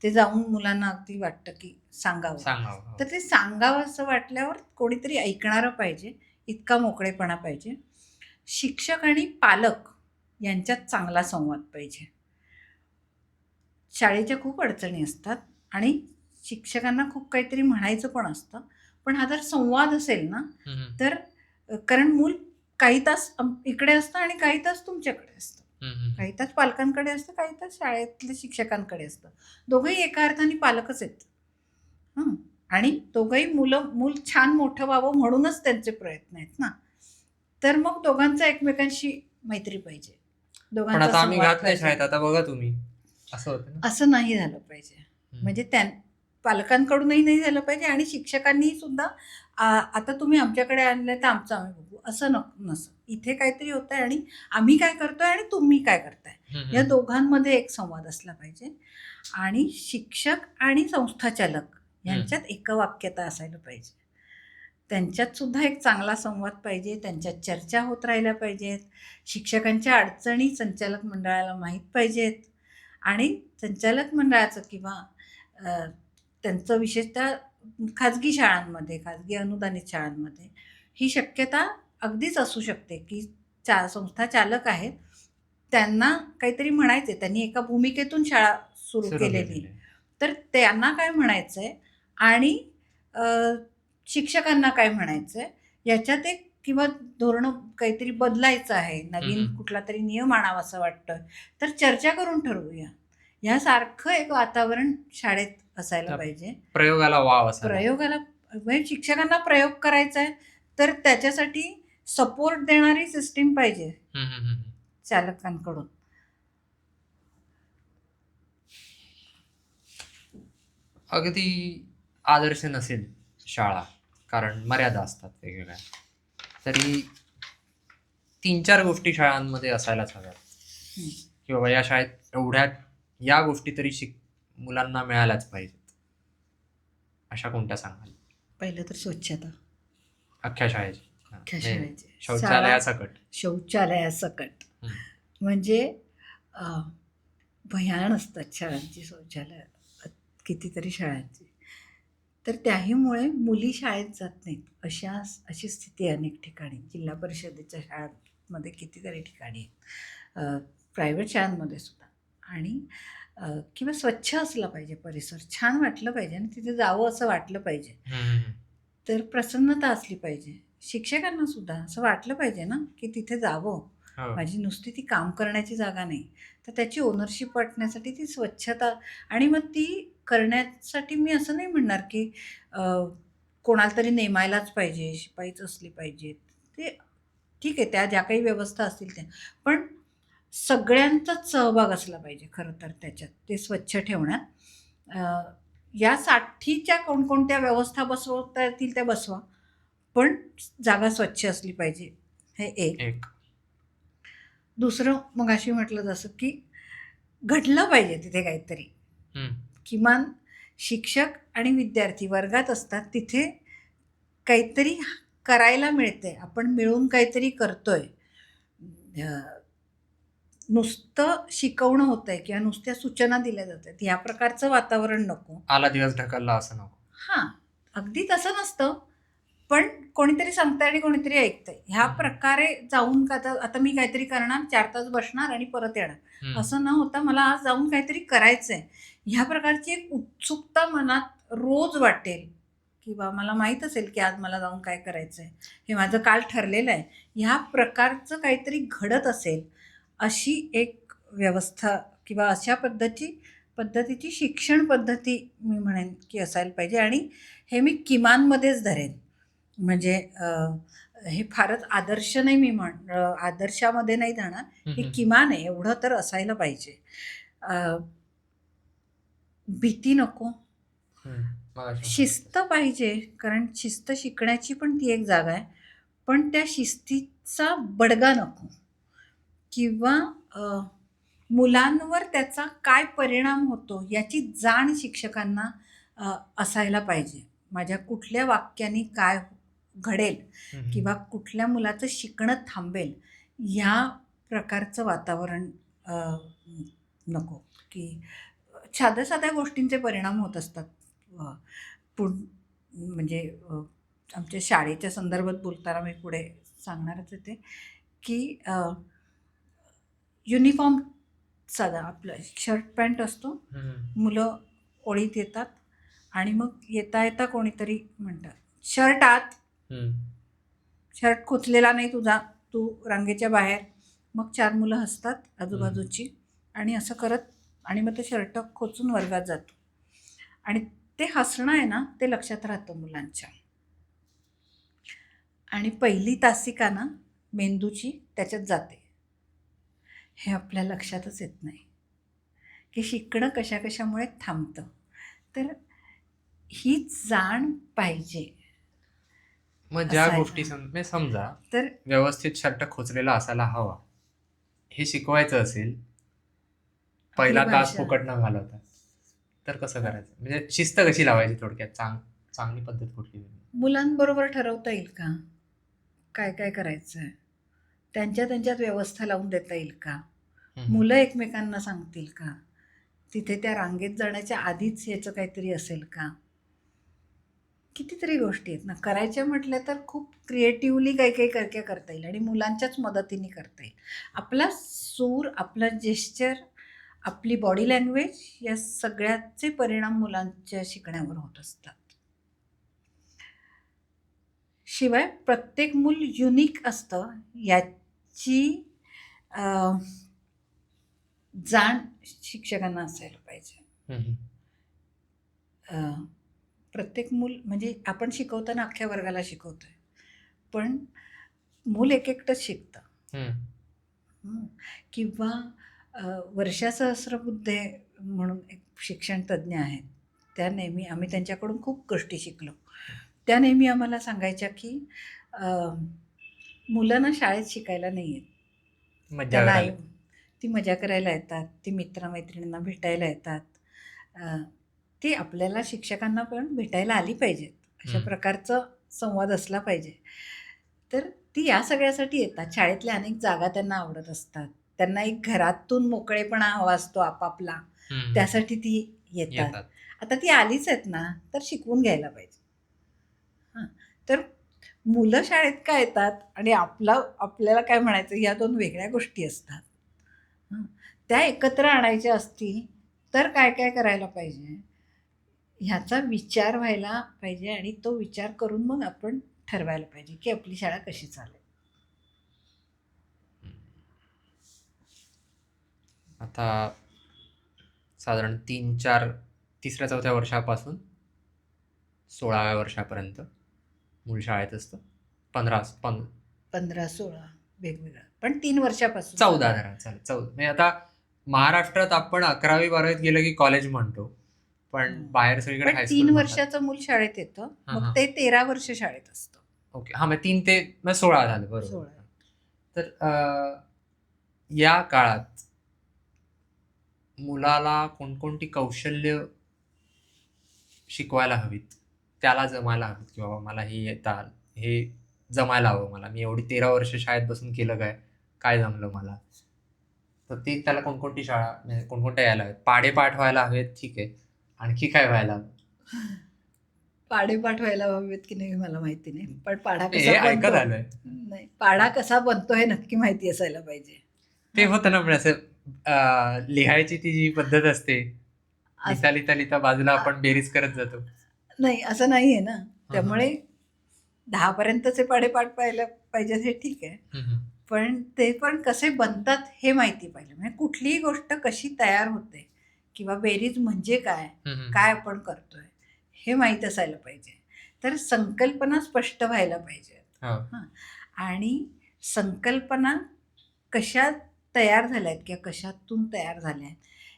ते जाऊन मुलांना अगदी वाटतं की सांगावं. सांगावं. तर ते सांगावं असं वाटल्यावर कोणीतरी ऐकणारं पाहिजे, इतका मोकळेपणा पाहिजे. शिक्षक आणि पालक यांच्यात चांगला संवाद पाहिजे. शाळेच्या खूप अडचणी असतात आणि शिक्षकांना खूप काहीतरी म्हणायचं पण असतं. पण हा जर संवाद असेल ना, तर कारण मूल काही तास इकडे असतं आणि काही तास तुमच्याकडे असतं. काही तास पालकांकडे असतं, काही तास शाळेतल्या शिक्षकांकडे असतं. दोघंही एका अर्थाने पालकच आहेत. आणि दोघंही मूल छान मोठं व्हावं म्हणूनच त्यांचे प्रयत्न आहेत ना. तर मग दोघांचा एकमेकांशी मैत्री पाहिजे. पण दोघांचा आता आम्ही संवाद घातलंय पाहिजे. शाळेत, आता बघा तुम्ही, असं होतं ना. असं नाही झालं पाहिजे. म्हणजे पालकांकडूनही नाही झालं पाहिजे आणि शिक्षकांनीही सुद्धा आता तुम्ही आमच्याकडे आणले तर आमचं आम्ही बघू असं नसं. इथे काहीतरी होतंय आणि आम्ही काय करतोय आणि तुम्ही काय करताय या दोघांमध्ये एक संवाद असला पाहिजे. आणि शिक्षक आणि संस्थाचालक यांच्यात एकवाक्यता असायला पाहिजे. त्यांच्यात सुद्धा एक चांगला संवाद पाहिजे. त्यांच्यात चर्चा होत राहिल्या पाहिजेत. शिक्षकांच्या अडचणी संचालक मंडळाला माहीत पाहिजेत आणि संचालक मंडळाचं किंवा त्यांचं विशेषतः खाजगी शाळांमध्ये, खाजगी अनुदानित शाळांमध्ये ही शक्यता अगदीच असू शकते की संस्था चालक आहेत, त्यांना काहीतरी म्हणायचं आहे, त्यांनी एका भूमिकेतून शाळा सुरू केलेली, तर त्यांना काय म्हणायचं आहे आणि शिक्षकांना काय म्हणायचं आहे याच्यात एक किंवा धोरणं काहीतरी बदलायचं आहे, नवीन कुठला तरी नियम आणावा असं वाटतं, तर चर्चा करून ठरवूया. यासारखं एक वातावरण शाळेत असायला पाहिजे. प्रयोगाला वाव असायला. प्रयोगाला म्हणजे शिक्षकांना प्रयोग करायचा आहे तर त्याच्यासाठी सपोर्ट देणारी सिस्टीम पाहिजे चालकांकडून. अगदी आदर्श नसेल शाळा, कारण मर्यादा असतात वेगवेगळ्या, तरी 3-4 गोष्टी शाळांमध्ये असायलाच हव्यात की बाबा या शाळेत या गोष्टी तरी मुलांना मिळाल्याच पाहिजेत. अशा कोणत्या सांगाल? पहिलं तर स्वच्छता अख्ख्या शाळेची. शौचालयासकट. म्हणजे भयान असतात शाळांची शौचालय, कितीतरी शाळांची. तर त्याहीमुळे मुली शाळेत जात नाहीत अशी स्थिती आहे अनेक ठिकाणी. जिल्हा परिषदेच्या शाळांमध्ये कितीतरी ठिकाणी आहेत, प्रायव्हेट शाळांमध्ये सुद्धा. आणि किंवा स्वच्छ असला पाहिजे परिसर, छान वाटलं पाहिजे आणि तिथे जावं असं वाटलं पाहिजे. तर प्रसन्नता असली पाहिजे. शिक्षकांना सुद्धा असं वाटलं पाहिजे ना की तिथे जावं, माझी नुसती ती काम करण्याची जागा नाही, तर त्याची ओनरशिप वाटण्यासाठी ती स्वच्छता. आणि मग ती करण्यासाठी मी असं नाही म्हणणार की कोणाला तरी नेमायलाच पाहिजे, शिपाईच असली पाहिजे, ते ठीक आहे, त्या ज्या काही व्यवस्था असतील त्या, पण सगळ्यांचाच सहभाग असला पाहिजे खरं तर त्याच्यात, ते स्वच्छ ठेवण्यात. यासाठीच्या कोणकोणत्या व्यवस्था बसवता येतील त्या बसवा, पण जागा स्वच्छ असली पाहिजे, हे एक. दुसरं मग अशी म्हटलं जसं की घडलं पाहिजे तिथे काहीतरी, किमान शिक्षक आणि विद्यार्थी वर्गात असतात तिथे काहीतरी करायला मिळते, आपण मिळून काहीतरी करतोय. नुसतं शिकवणं होतंय किंवा नुसत्या सूचना दिल्या जातात या प्रकारचं वातावरण नको. आला दिवस ढकलला असं नको. अगदी तसं नसतं, पण कोणीतरी सांगतंय आणि कोणीतरी ऐकतंय ह्या प्रकारे जाऊन आता मी काहीतरी करणार, 4 तास बसणार आणि परत येणार, असं न होता मला आज जाऊन काहीतरी करायचंय ह्या प्रकारची एक उत्सुकता मनात रोज वाटेल किंवा मला माहीत असेल की आज मला जाऊन काय करायचंय, हे माझं काल ठरलेलं आहे, ह्या प्रकारचं काहीतरी घडत असेल अशी एक व्यवस्था किंवा अशा पद्धतीची शिक्षण पद्धती मी म्हणेन की असायला पाहिजे. आणि हे मी किमानमध्येच धरेन. म्हणजे हे फारच आदर्श नाही, मी आदर्शामध्ये नाही जाणार, हे किमान आहे, एवढं तर असायला पाहिजे. भीती नको, शिस्त पाहिजे, कारण शिस्त शिकण्याची पण ती एक जागा आहे, पण त्या शिस्तीचा बडगा नको, किंवा मुलांवर त्याचा काय परिणाम होतो याची जाण शिक्षकांना असायला पाहिजे. माझ्या कुठल्या वाक्याने काय घडेल किंवा कुठल्या मुलाचं शिकणं थांबेल ह्या प्रकारचं वातावरण नको, की साध्या साध्या गोष्टींचे परिणाम होत असतात. म्हणजे आमच्या शाळेच्या संदर्भात बोलताना मी पुढे सांगणारच होते की युनिफॉर्म साधा आपलं शर्ट पॅन्ट असतो, मुलं ओळीत येतात आणि मग येता येता कोणीतरी म्हणतात शर्ट आत, शर्ट खोचलेला नाही तुझा, तू रांगेच्या बाहेर. मग 4 मुलं हसतात आजूबाजूची आणि असं करत, आणि मग ते शर्ट खोचून वर्गात जातो. आणि ते हसणं आहे ना, ते लक्षात राहतं मुलांच्या. आणि पहिली तासिका ना मेंदूची त्याच्यात जाते, हे आपल्या लक्षातच येत नाही की शिकणं कशा कशामुळे थांबतं. तर हीच जाण पाहिजे. मग ज्या गोष्टी समजा तर व्यवस्थित शर्ट खोचलेला असायला हवा हे शिकवायचं असेल, पहिला तास फुकट न घालवता, तर कसं करायचं? म्हणजे शिस्त कशी लावायची थोडक्यात? चांगली पद्धत कुठली? मुलांबरोबर ठरवता येईल का काय काय करायचं आहे? त्यांच्यात व्यवस्था लावून देता येईल का? मुलं एकमेकांना सांगतील का? तिथे त्या रांगेत जाण्याच्या आधीच याचं काहीतरी असेल का? कितीतरी गोष्टी आहेत ना करायच्या म्हटल्या तर, खूप क्रिएटिव्हली काही करता येईल आणि मुलांच्याच मदतीने करता येईल. आपला सूर, आपलं जेस्चर, आपली बॉडी लँग्वेज या सगळ्याचे परिणाम मुलांच्या शिकण्यावर होत असतात. शिवाय प्रत्येक मूल युनिक असतं याची जाण शिक्षकांना असायला पाहिजे. प्रत्येक मूल म्हणजे आपण शिकवताना अख्ख्या वर्गाला शिकवतोय, पण मूल एक एकटंच शिकतं. किंवा वर्षा सहस्रबुद्धे म्हणून एक शिक्षण तज्ज्ञ आहेत, त्या नेहमी, आम्ही त्यांच्याकडून खूप गोष्टी शिकलो. त्या नेहमी आम्हाला सांगायच्या की मुलांना शाळेत शिकायला नाही येत, त्याला ती मजा करायला येतात, ती मित्रमैत्रिणींना भेटायला येतात, ती आपल्याला शिक्षकांना पण भेटायला आली पाहिजेत, अशा प्रकारचा संवाद असला पाहिजे. तर ती या सगळ्यासाठी येतात. शाळेतल्या अनेक जागा त्यांना आवडत असतात, त्यांना एक घरातून मोकळेपणा हवा असतो आपापला, त्यासाठी ती येतात. आता ती आलीच आहेत ना, तर शिकवून घ्यायला पाहिजे. तर मुलं शाळेत का येतात आणि आपल्याला काय म्हणायचं, या 2 वेगळ्या गोष्टी असतात. त्या एकत्र आणायच्या असतील तर काय काय करायला पाहिजे ह्याचा विचार व्हायला पाहिजे, आणि तो विचार करून मग आपण ठरवायला पाहिजे की आपली शाळा कशी चालेल. आता साधारण 3-4 3ऱ्या-4थ्या वर्षापासून 16व्या वर्षापर्यंत मूल शाळेत असतं. 15-16 वेगवेगळं, पण 3 वर्षापासून 14 धरा, चालेल 14. म्हणजे आता महाराष्ट्रात आपण 11वी-12वीत गेलं की कॉलेज म्हणतो, पण बाहेर सगळीकडे हायस्कूल. 3 वर्षाचं मूल शाळेत येतं, मग ते 13 वर्ष शाळेत असतं. ओके, हा, मग 3 ते 16 झालं, बरोबर. तर या काळात मुलाला कोणकोणती कौशल्य शिकवायला हवीत, त्याला जमायला हवीत, की बाबा मला हे येतात, हे जमायला हवं मला, मी एवढी 13 वर्ष शाळेत बसून केलं काय जमलं मला, तर ते त्याला कोणकोणती शाळा म्हणजे कोणकोणत्या यायला हवेत? पाढेपाठ व्हायला हवेत, ठीक आहे, आणखी काय व्हायला हवं? पाढेपाठ व्हायला हवेत की नाही मला माहिती नाही, पण पाढा हे कसा ऐकत बनतो आलंय. नाही, पाढा कसा बनतो हे नक्की माहिती असायला पाहिजे. ते होतं ना, पण असं लिहायची ती जी पद्धत असते, लिहिता बाजूला आपण बेरीज करत जातो. नाही, असं नाहीये ना, त्यामुळे 10 पर्यंतचे पाढेपाठ पाहायला पाहिजे, हे ठीक आहे, पण ते पण कसे बनतात हे माहिती पाहिजे. म्हणजे कुठलीही गोष्ट कशी तयार होते किंवा बेरीज म्हणजे काय आपण करतोय हे माहीत असायला पाहिजे. तर संकल्पना स्पष्ट व्हायला पाहिजे. हो. आणि संकल्पना कशा तयार झाल्यात किंवा कशातून तयार झाल्या आहेत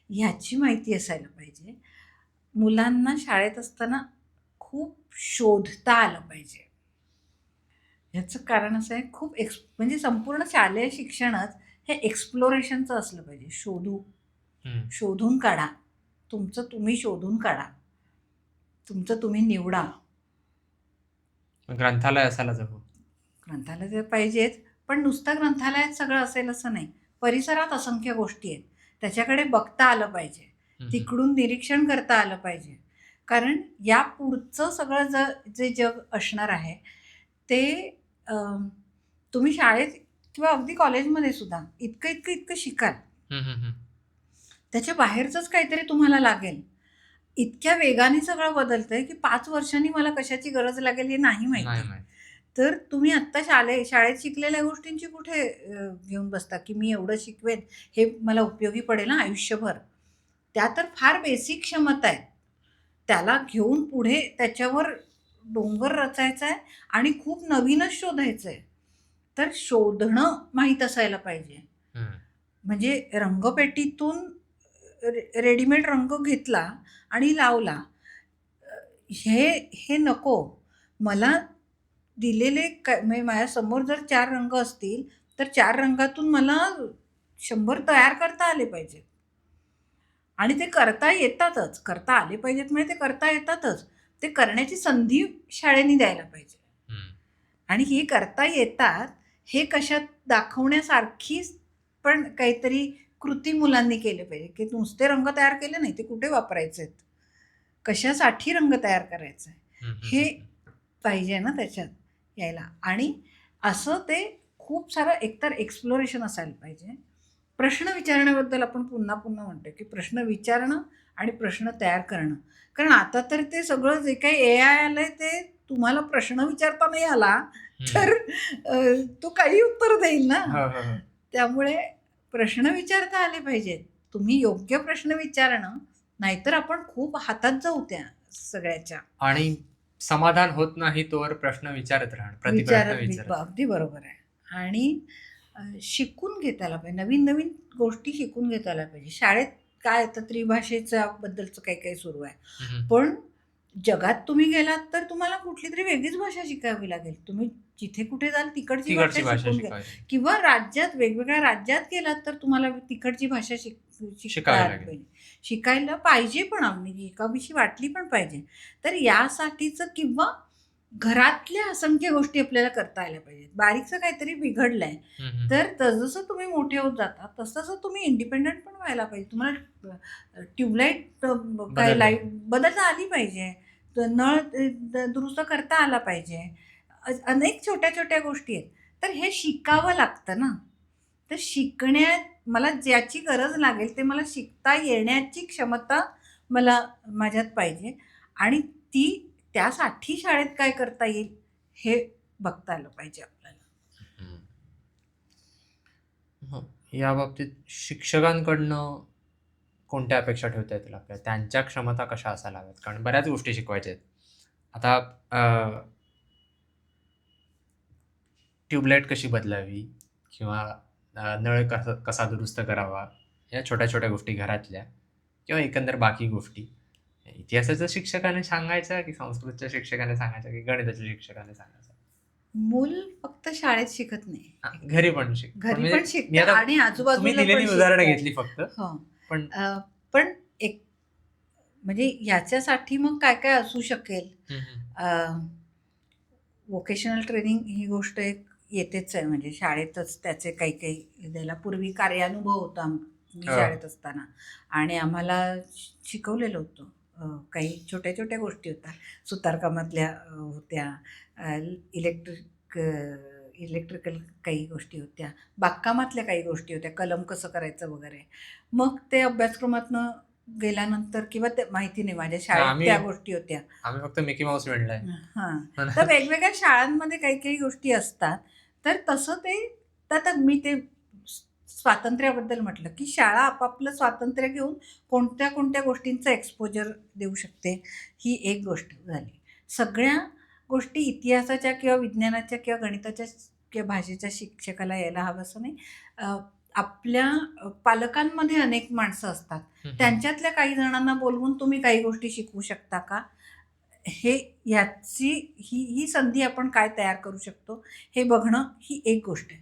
ह्याची माहिती असायला पाहिजे. मुलांना शाळेत असताना खूप शोधता आलं पाहिजे. ह्याचं कारण असं आहे, खूप म्हणजे संपूर्ण शालेय शिक्षणच हे एक्सप्लोरेशनचं असलं पाहिजे. शोधून काढा. तुमचं तुम्ही शोधून काढा. तुमचं तुम्ही निवडा. ग्रंथालय असायलाच हवं. ग्रंथालय तर पाहिजेच, पण नुसतं ग्रंथालयात सगळं असेल असं नाही. परिसरात असंख्य गोष्टी आहेत. त्याच्याकडे बघता आलं पाहिजे. तिकडून निरीक्षण करता आलं पाहिजे. कारण या पुढचं सगळं जे जग असणार आहे ते तुम्ही शाळेत किंवा अगदी कॉलेजमध्ये सुद्धा इतकं शिकाल. त्याच्या बाहेरचंच काहीतरी तुम्हाला लागेल. इतक्या वेगाने सगळं बदलतंय की 5 वर्षांनी मला कशाची गरज लागेल हे नाही माहिती. तर तुम्ही आत्ता शाळेत शिकलेल्या गोष्टींची कुठे घेऊन बसता की मी एवढं शिकवेन, हे मला उपयोगी पडेल ना आयुष्यभर. त्या तर फार बेसिक क्षमता आहेत. त्याला घेऊन पुढे त्याच्यावर डोंगर रचायचा आहे आणि खूप नवीनच शोधायचं आहे. तर शोधणं माहीत असायला पाहिजे. म्हणजे रंगपेटीतून रेडीमेड रंग घेतला आणि लावला, हे नको. मला दिलेले म्हणजे माझ्यासमोर जर 4 रंग असतील तर 4 रंगातून मला 100 तयार करता आले पाहिजेत. आणि ते करता येतातच. करता आले पाहिजेत म्हणजे ते करता येतातच. ते करण्याची संधी शाळेने द्यायला पाहिजे. आणि ही करता येतात हे कशात दाखवण्यासारखी पण काहीतरी कृती मुलांनी केली पाहिजे की नुसते रंग तयार केले नाही, ते कुठे वापरायचे आहेत, कशासाठी रंग तयार करायचा आहे, हे पाहिजे ना त्याच्यात यायला. आणि असं ते खूप सारं एकतर एक्सप्लोरेशन असायला पाहिजे. प्रश्न विचारण्याबद्दल आपण पुन्हा म्हणतो की प्रश्न विचारणं आणि प्रश्न तयार करणं. कारण आता तर ते सगळं जे काही AI आलंय ते तुम्हाला प्रश्न विचारता नाही आला तर तो काही उत्तर देईल ना. त्यामुळे प्रश्न विचारता आले पाहिजेत. तुम्ही योग्य प्रश्न विचारणं, नाहीतर आपण खूप हातात जाऊ त्या सगळ्याच्या. आणि समाधान होत नाही तोवर प्रश्न विचारत राहणं. अगदी बरोबर आहे. आणि शिकून घेतायला पाहिजे. नवीन गोष्टी शिकून घेतायला पाहिजे. शाळेत काय आता त्रिभाषेच्या बद्दलचं काही सुरू आहे. पण जगात तुम्ही गेलात तर तुम्हाला कुठली तरी वेगळीच भाषा शिकावी लागेल. तुम्ही जिथे कुठे जाल तिकडची भाषा शिकून घ्या. किंवा वेगवेगळ्या राज्यात गेलात तर तुम्हाला तिकडची भाषा शिकायला पाहिजे. पण आम्ही एकाविषयी वाटली पण पाहिजे. तर यासाठीचं किंवा घरातल्या असंख्य गोष्टी आपल्याला करता आल्या पाहिजेत. बारीकचं काहीतरी बिघडलंय तर जसं तुम्ही मोठे होत जाता तसं तुम्ही इंडिपेंडंट पण व्हायला पाहिजे. तुम्हाला ट्यूबलाईट काय लाईट बदलता आली पाहिजे, नळ दुरुस्त करता आला पाहिजे. अनेक छोट्या गोष्टी आहेत. तर हे शिकावं लागतं ना. तर शिकण्यात मला ज्याची गरज लागेल ते मला शिकता येण्याची क्षमता मला माझ्यात पाहिजे. आणि त्यासाठी शाळेत काय करता येईल हे बघता आलं पाहिजे आपल्याला. या बाबतीत शिक्षकांकडनं कोणत्या अपेक्षा ठेवता येतील आपल्याला? त्यांच्या क्षमता कशा असायला हव्यात? कारण बऱ्याच गोष्टी शिकवायच्या आहेत. आता ट्यूबलाईट कशी बदलावी किंवा नळ कसा दुरुस्त करावा, या छोट्या गोष्टी घरातल्या किंवा एकंदर बाकी गोष्टी इतिहासाच्या शिक्षकाने सांगायचं की संस्कृतच्या शिक्षकाने सांगायचं की गणिताच्या शिक्षकाने सांगायचं? मूल फक्त शाळेत शिकत नाही, घरी पण शिकत आणि आजूबाजूला उदाहरणं घेतली फक्त. पण एक म्हणजे ह्याच्यासाठी मग काय असू शकेल. व्होकेशनल ट्रेनिंग ही गोष्ट एक येतेच आहे. म्हणजे शाळेतच त्याचे काही द्यायला. पूर्वी कार्यानुभव होता मी शाळेत असताना आणि आम्हाला शिकवलेलं होतं. काही छोट्या गोष्टी होत्या, सुतारकामातल्या होत्या, इलेक्ट्रिकल काही गोष्टी होत्या, बागकामातल्या काही गोष्टी होत्या, कलम कसं करायचं वगैरे. मग ते अभ्यासक्रमातनं गेल्यानंतर किंवा ते माहिती नाही, माझ्या शाळेत त्या गोष्टी होत्या. आम्ही फक्त मिकी माऊस विणलाय. तर वेगवेगळ्या शाळांमध्ये काही गोष्टी असतात. तर तसं तर मी ते स्वातंत्र्याबद्दल म्हटलं की शाळा आपापलं स्वातंत्र्य घेऊन कोणत्या गोष्टींचं एक्सपोजर देऊ शकते, ही एक गोष्ट झाली. सगळ्या गोष्टी इतिहासाच्या किंवा विज्ञानाच्या किंवा गणिताच्या किंवा भाषेच्या शिक्षकाला यायला हवं असं नाही. आपल्या पालकांमध्ये अनेक माणसं असतात. त्यांच्यातल्या काही जणांना बोलवून तुम्ही काही गोष्टी शिकवू शकता का? हे ह्याची ही संधी आपण काय तयार करू शकतो हे बघणं ही एक गोष्ट आहे.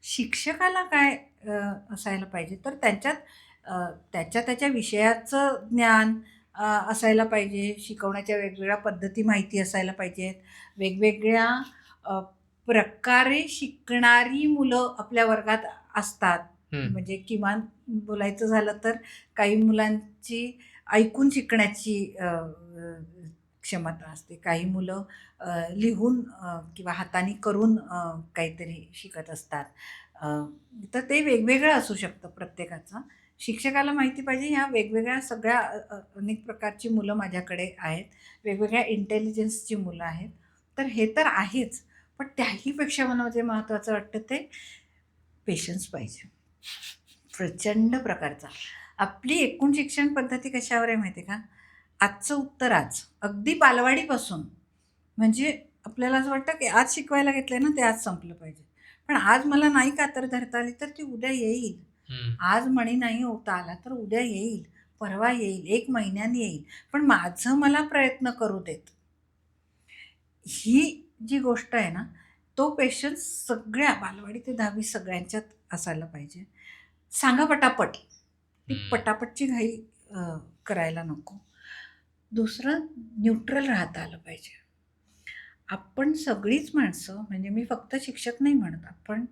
शिक्षकाला काय असायला पाहिजे तर त्यांच्यात त्याच्या विषयाचं ज्ञान असायला पाहिजे. शिकवण्याच्या वेगवेगळ्या पद्धती माहिती असायला पाहिजेत. वेगवेगळ्या अ, प्रकारे शिकणारी मुलं आपल्या वर्गात असतात. म्हणजे किमान बोलायचं झालं तर काही मुलांची ऐकून शिकण्याची क्षमता असते. काही मुलं लिहून किंवा हाताने करून काहीतरी शिकत असतात. तर ते वेगवेगळं असू शकतं प्रत्येकाचं. शिक्षकाला माहिती पाहिजे ह्या वेगवेगळ्या सगळ्या अनेक प्रकारची मुलं माझ्याकडे आहेत. वेगवेगळ्या इंटेलिजन्सची मुलं आहेत. तर हे तर आहेच. पण त्याहीपेक्षा मला जे महत्त्वाचं वाटतं ते पेशन्स पाहिजे. प्रचंड प्रकारचा. आपली एकूण शिक्षण पद्धती कशावर आहे माहिती आहे का? आजचं उत्तर आज. अगदी बालवाडीपासून. म्हणजे आपल्याला असं वाटतं की आज शिकवायला घेतलंय ना ते आज संपलं पाहिजे. पण आज मला नाही कातर धरता आली तर ती उद्या येईल. आज मणी नाही होता आला तर उद्या येईल, परवा येईल, 1 महिन्याने येईल. पण माझं मला प्रयत्न करू देत. ही जी गोष्ट आहे ना, तो पेशन्स सगळ्या बालवाडी ते 10वी सगळ्यांच्यात असायला पाहिजे. सांगा पटापट. ती पटापटची घाई करायला नको. दुसरं न्यूट्रल राहता आलं पाहिजे. आपण सगळीच माणसं म्हणजे मी फक्त शिक्षक नाही म्हणत. आपण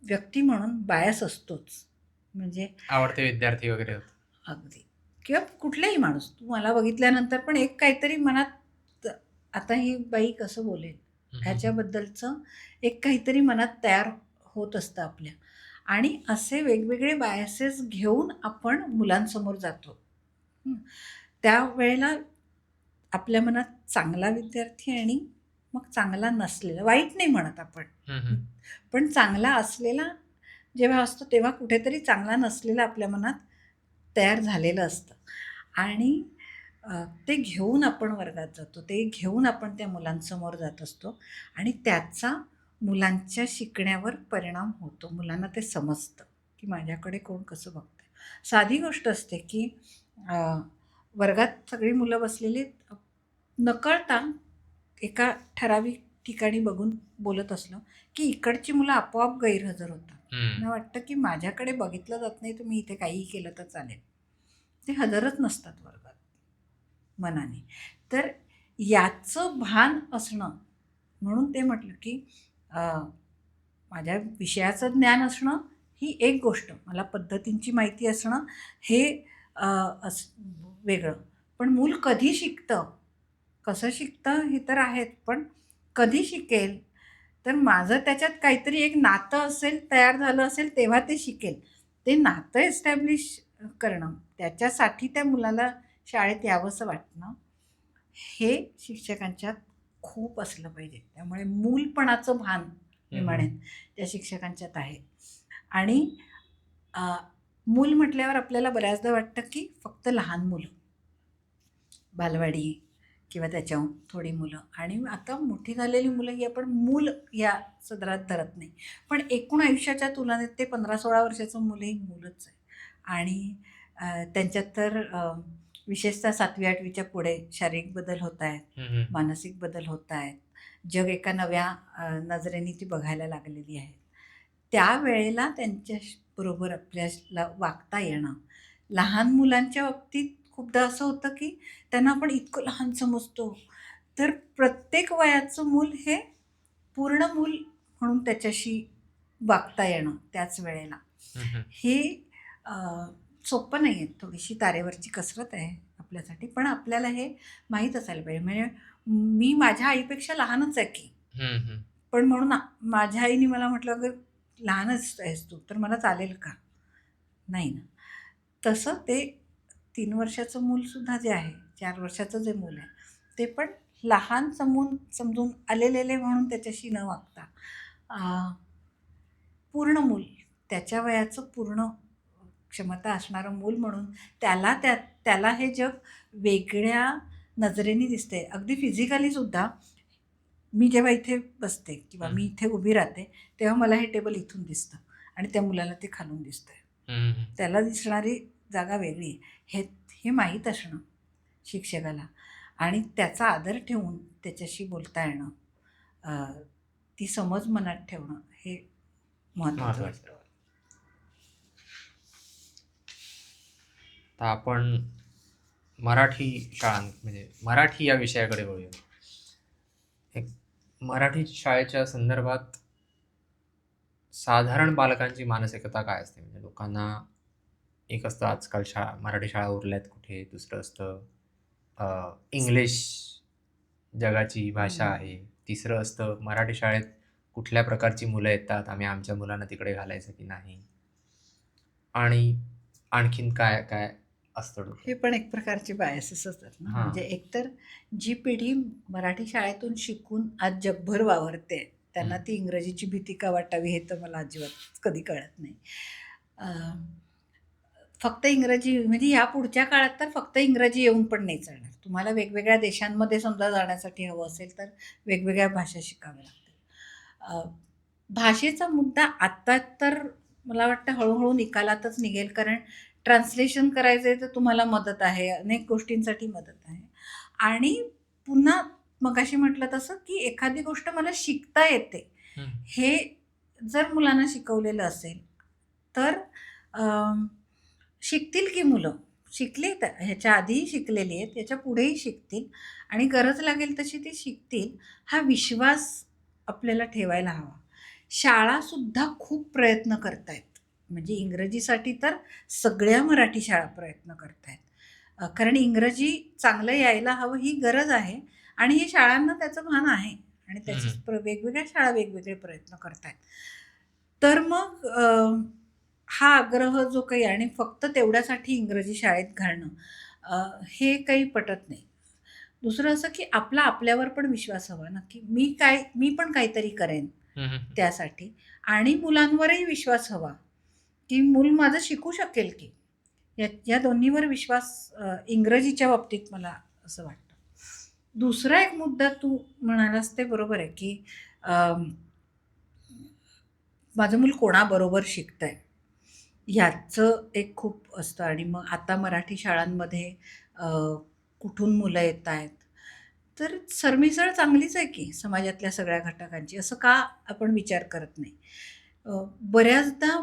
व्यक्ती म्हणून बायस असतोच. म्हणजे आवडते विद्यार्थी वगैरे होते. अगदी किंवा कुठलाही माणूस तू मला बघितल्यानंतर पण एक काहीतरी मनात आता ही बाई कसं बोलेल ह्याच्याबद्दलचं एक काहीतरी मनात तयार होत असतं आपल्या. आणि असे वेगवेगळे बायसेस घेऊन आपण मुलांसमोर जातो. त्यावेळेला आपल्या मनात चांगला विद्यार्थी आणि मग चांगला नसलेला, वाईट नाही म्हणत आपण, पण चांगला असलेला जेव्हा असतो तेव्हा कुठेतरी चांगला नसलेला आपल्या मनात तयार झालेलं असतं. आणि ते घेऊन आपण वर्गात जातो. ते घेऊन आपण त्या मुलांसमोर जात असतो आणि त्याचा मुलांच्या शिकण्यावर परिणाम होतो. मुलांना ते समजतं की माझ्याकडे कोण कसं बघतंय. साधी गोष्ट असते की वर्गात सगळी मुलं बसलेली नकळता एका ठराविक ठिकाणी बघून बोलत असलो की इकडची मुलं आपोआप गैरहजर होतात. मला वाटतं की माझ्याकडे बघितलं जात नाही, तुम्ही इथे काहीही केलं तर चालेल. ते हजरच नसतात वर्गात मनाने. तर याचं भान असणं म्हणून ते म्हटलं की माझ्या विषयाचं ज्ञान असणं ही एक गोष्ट. मला पद्धतींची माहिती असणं हे वेगळं. पण मूल कधी शिकतं, कसं शिकतं हे तर आहेत. पण कधी शिकेल तर माझं त्याच्यात काहीतरी एक नातं असेल, तयार झालं असेल तेव्हा ते शिकेल. ते नातं एस्टॅब्लिश करणं, त्याच्यासाठी त्या मुलाला शाळेत यावंसं वाटणं, हे शिक्षकांच्यात खूप असलं पाहिजे. त्यामुळे मूलपणाचं भान मी म्हणेन त्या शिक्षकांच्यात आहे. आणि मूल म्हटल्यावर आपल्याला बऱ्याचदा वाटतं की फक्त लहान मुलं, बालवाडी किंवा त्याच्याहून थोडी मुलं आणि आता मोठी झालेली मुलं ही आपण मूल या सदरात धरत नाही. पण एकूण आयुष्याच्या तुलनेत ते 15-16 वर्षाचं मुलंही मुलंच आहे. आणि त्यांच्यात तर विशेषतः 7वी-8वीच्या पुढे शारीरिक बदल होत आहेत, मानसिक बदल होत आहेत. जग एका नव्या नजरेने ती बघायला लागलेली आहे. त्यावेळेला त्यांच्याबरोबर आपल्याला वागता येणं. लहान मुलांच्या बाबतीत खूपदा असं होतं की त्यांना आपण इतकं लहान समजतो. तर प्रत्येक वयाचं मूल हे पूर्ण मूल म्हणून त्याच्याशी वागता येणं त्याच वेळेला हे सोपं नाही आहे. थोडीशी तारेवरची कसरत आहे आपल्यासाठी. पण आपल्याला हे माहीत असायला पाहिजे. म्हणजे मी माझ्या आईपेक्षा लहानच आहे की, पण म्हणून माझ्या आईने मला म्हटलं अगं लहानच आहेस तू तर मला चालेल का? नाही ना. तसं ते 3 वर्षाचं मूलसुद्धा जे आहे, 4 वर्षाचं जे मूल आहे ते पण लहान समजून आलेले म्हणून त्याच्याशी न वागता पूर्ण मूल, त्याच्या वयाचं पूर्ण क्षमता असणारं मूल म्हणून त्याला हे जग वेगळ्या नजरेने दिसते. अगदी फिजिकली सुद्धा मी जेव्हा इथे बसते किंवा मी इथे उभी राहते तेव्हा मला हे टेबल इथून दिसतं आणि त्या मुलाला ते खालून दिसतंय. त्याला दिसणारी जागा वेगळी आहे. हे माहीत असणं शिक्षकाला आणि त्याचा आदर ठेवून त्याच्याशी बोलता येणं, ती समज मनात ठेवणं हे महत्त्वाचं वाटतं. तर आपण मराठी म्हणजे मराठी या विषयाकडे वळूया. एक मराठी शाळेच्या संदर्भात साधारण बालकांची मानसिकता काय असते? म्हणजे लोकांना एक असतं आजकाल मराठी शाळा उरल्यात कुठे, दुसरं असतं इंग्लिश जगाची भाषा आहे, तिसरं असतं मराठी शाळेत कुठल्या प्रकारची मुलं येतात, आम्ही आमच्या मुलांना तिकडे घालायचं की नाही, आणि आणखीन काय काय असतं. हे पण एक प्रकारचे बायसेस असतात ना. म्हणजे एकतर जी पिढी मराठी शाळेतून शिकून आज जगभर वावरते त्यांना ती इंग्रजीची भीती का वाटावी हे तर मला अजिबात कधी कळत नाही. फक्त इंग्रजी म्हणजे या पुढच्या काळात तर फक्त इंग्रजी येऊन पण नाही चालणार. तुम्हाला वेगवेगळ्या देशांमध्ये समजा जाण्यासाठी हवं असेल तर वेगवेगळ्या भाषा शिकाव्या लागतील. भाषेचा मुद्दा आत्ता तर मला वाटतं हळूहळू निकालातच निघेल, कारण ट्रान्सलेशन करायचं आहे तर तुम्हाला मदत आहे, अनेक गोष्टींसाठी मदत आहे. आणि पुन्हा मगाशी म्हटलं तसं की एखादी गोष्ट मला शिकता येते हे जर मुलांना शिकवलेलं असेल तर शिकतील की मुलं. शिकली ह्याच्या आधीही शिकलेली आहेत, याच्या पुढेही शिकतील आणि गरज लागेल तशी ती शिकतील. हा विश्वास आपल्याला ठेवायला हवा. शाळासुद्धा खूप प्रयत्न करत आहेत. म्हणजे इंग्रजीसाठी तर सगळ्या मराठी शाळा प्रयत्न करत आहेत, कारण इंग्रजी चांगलं यायला हवं ही गरज आहे आणि ही शाळांना त्याचं भान आहे आणि त्याची वेगवेगळ्या शाळा वेगवेगळे प्रयत्न करत आहेत. तर मग हा आग्रह जो काही आणि फक्त तेवढ्यासाठी इंग्रजी शाळेत घालणं हे काही पटत नाही. दुसरं असं की आपल्यावर पण विश्वास हवा ना, की मी पण काहीतरी करेन त्यासाठी, आणि मुलांवरही विश्वास हवा की मूल माझं शिकू शकेल की. या दोन्हीवर विश्वास इंग्रजीच्या बाबतीत मला असं वाटतं. दुसरा एक मुद्दा तू म्हणालास ते बरोबर आहे की माझं मूल कोणाबरोबर शिकतंय ह्याचं एक खूप असतं. आणि मग आता मराठी शाळांमध्ये कुठून मुलं येत आहेत तर सरमिसळ चांगलीच आहे की समाजातल्या सगळ्या घटकांची, असं का आपण विचार करत नाही. बऱ्याचदा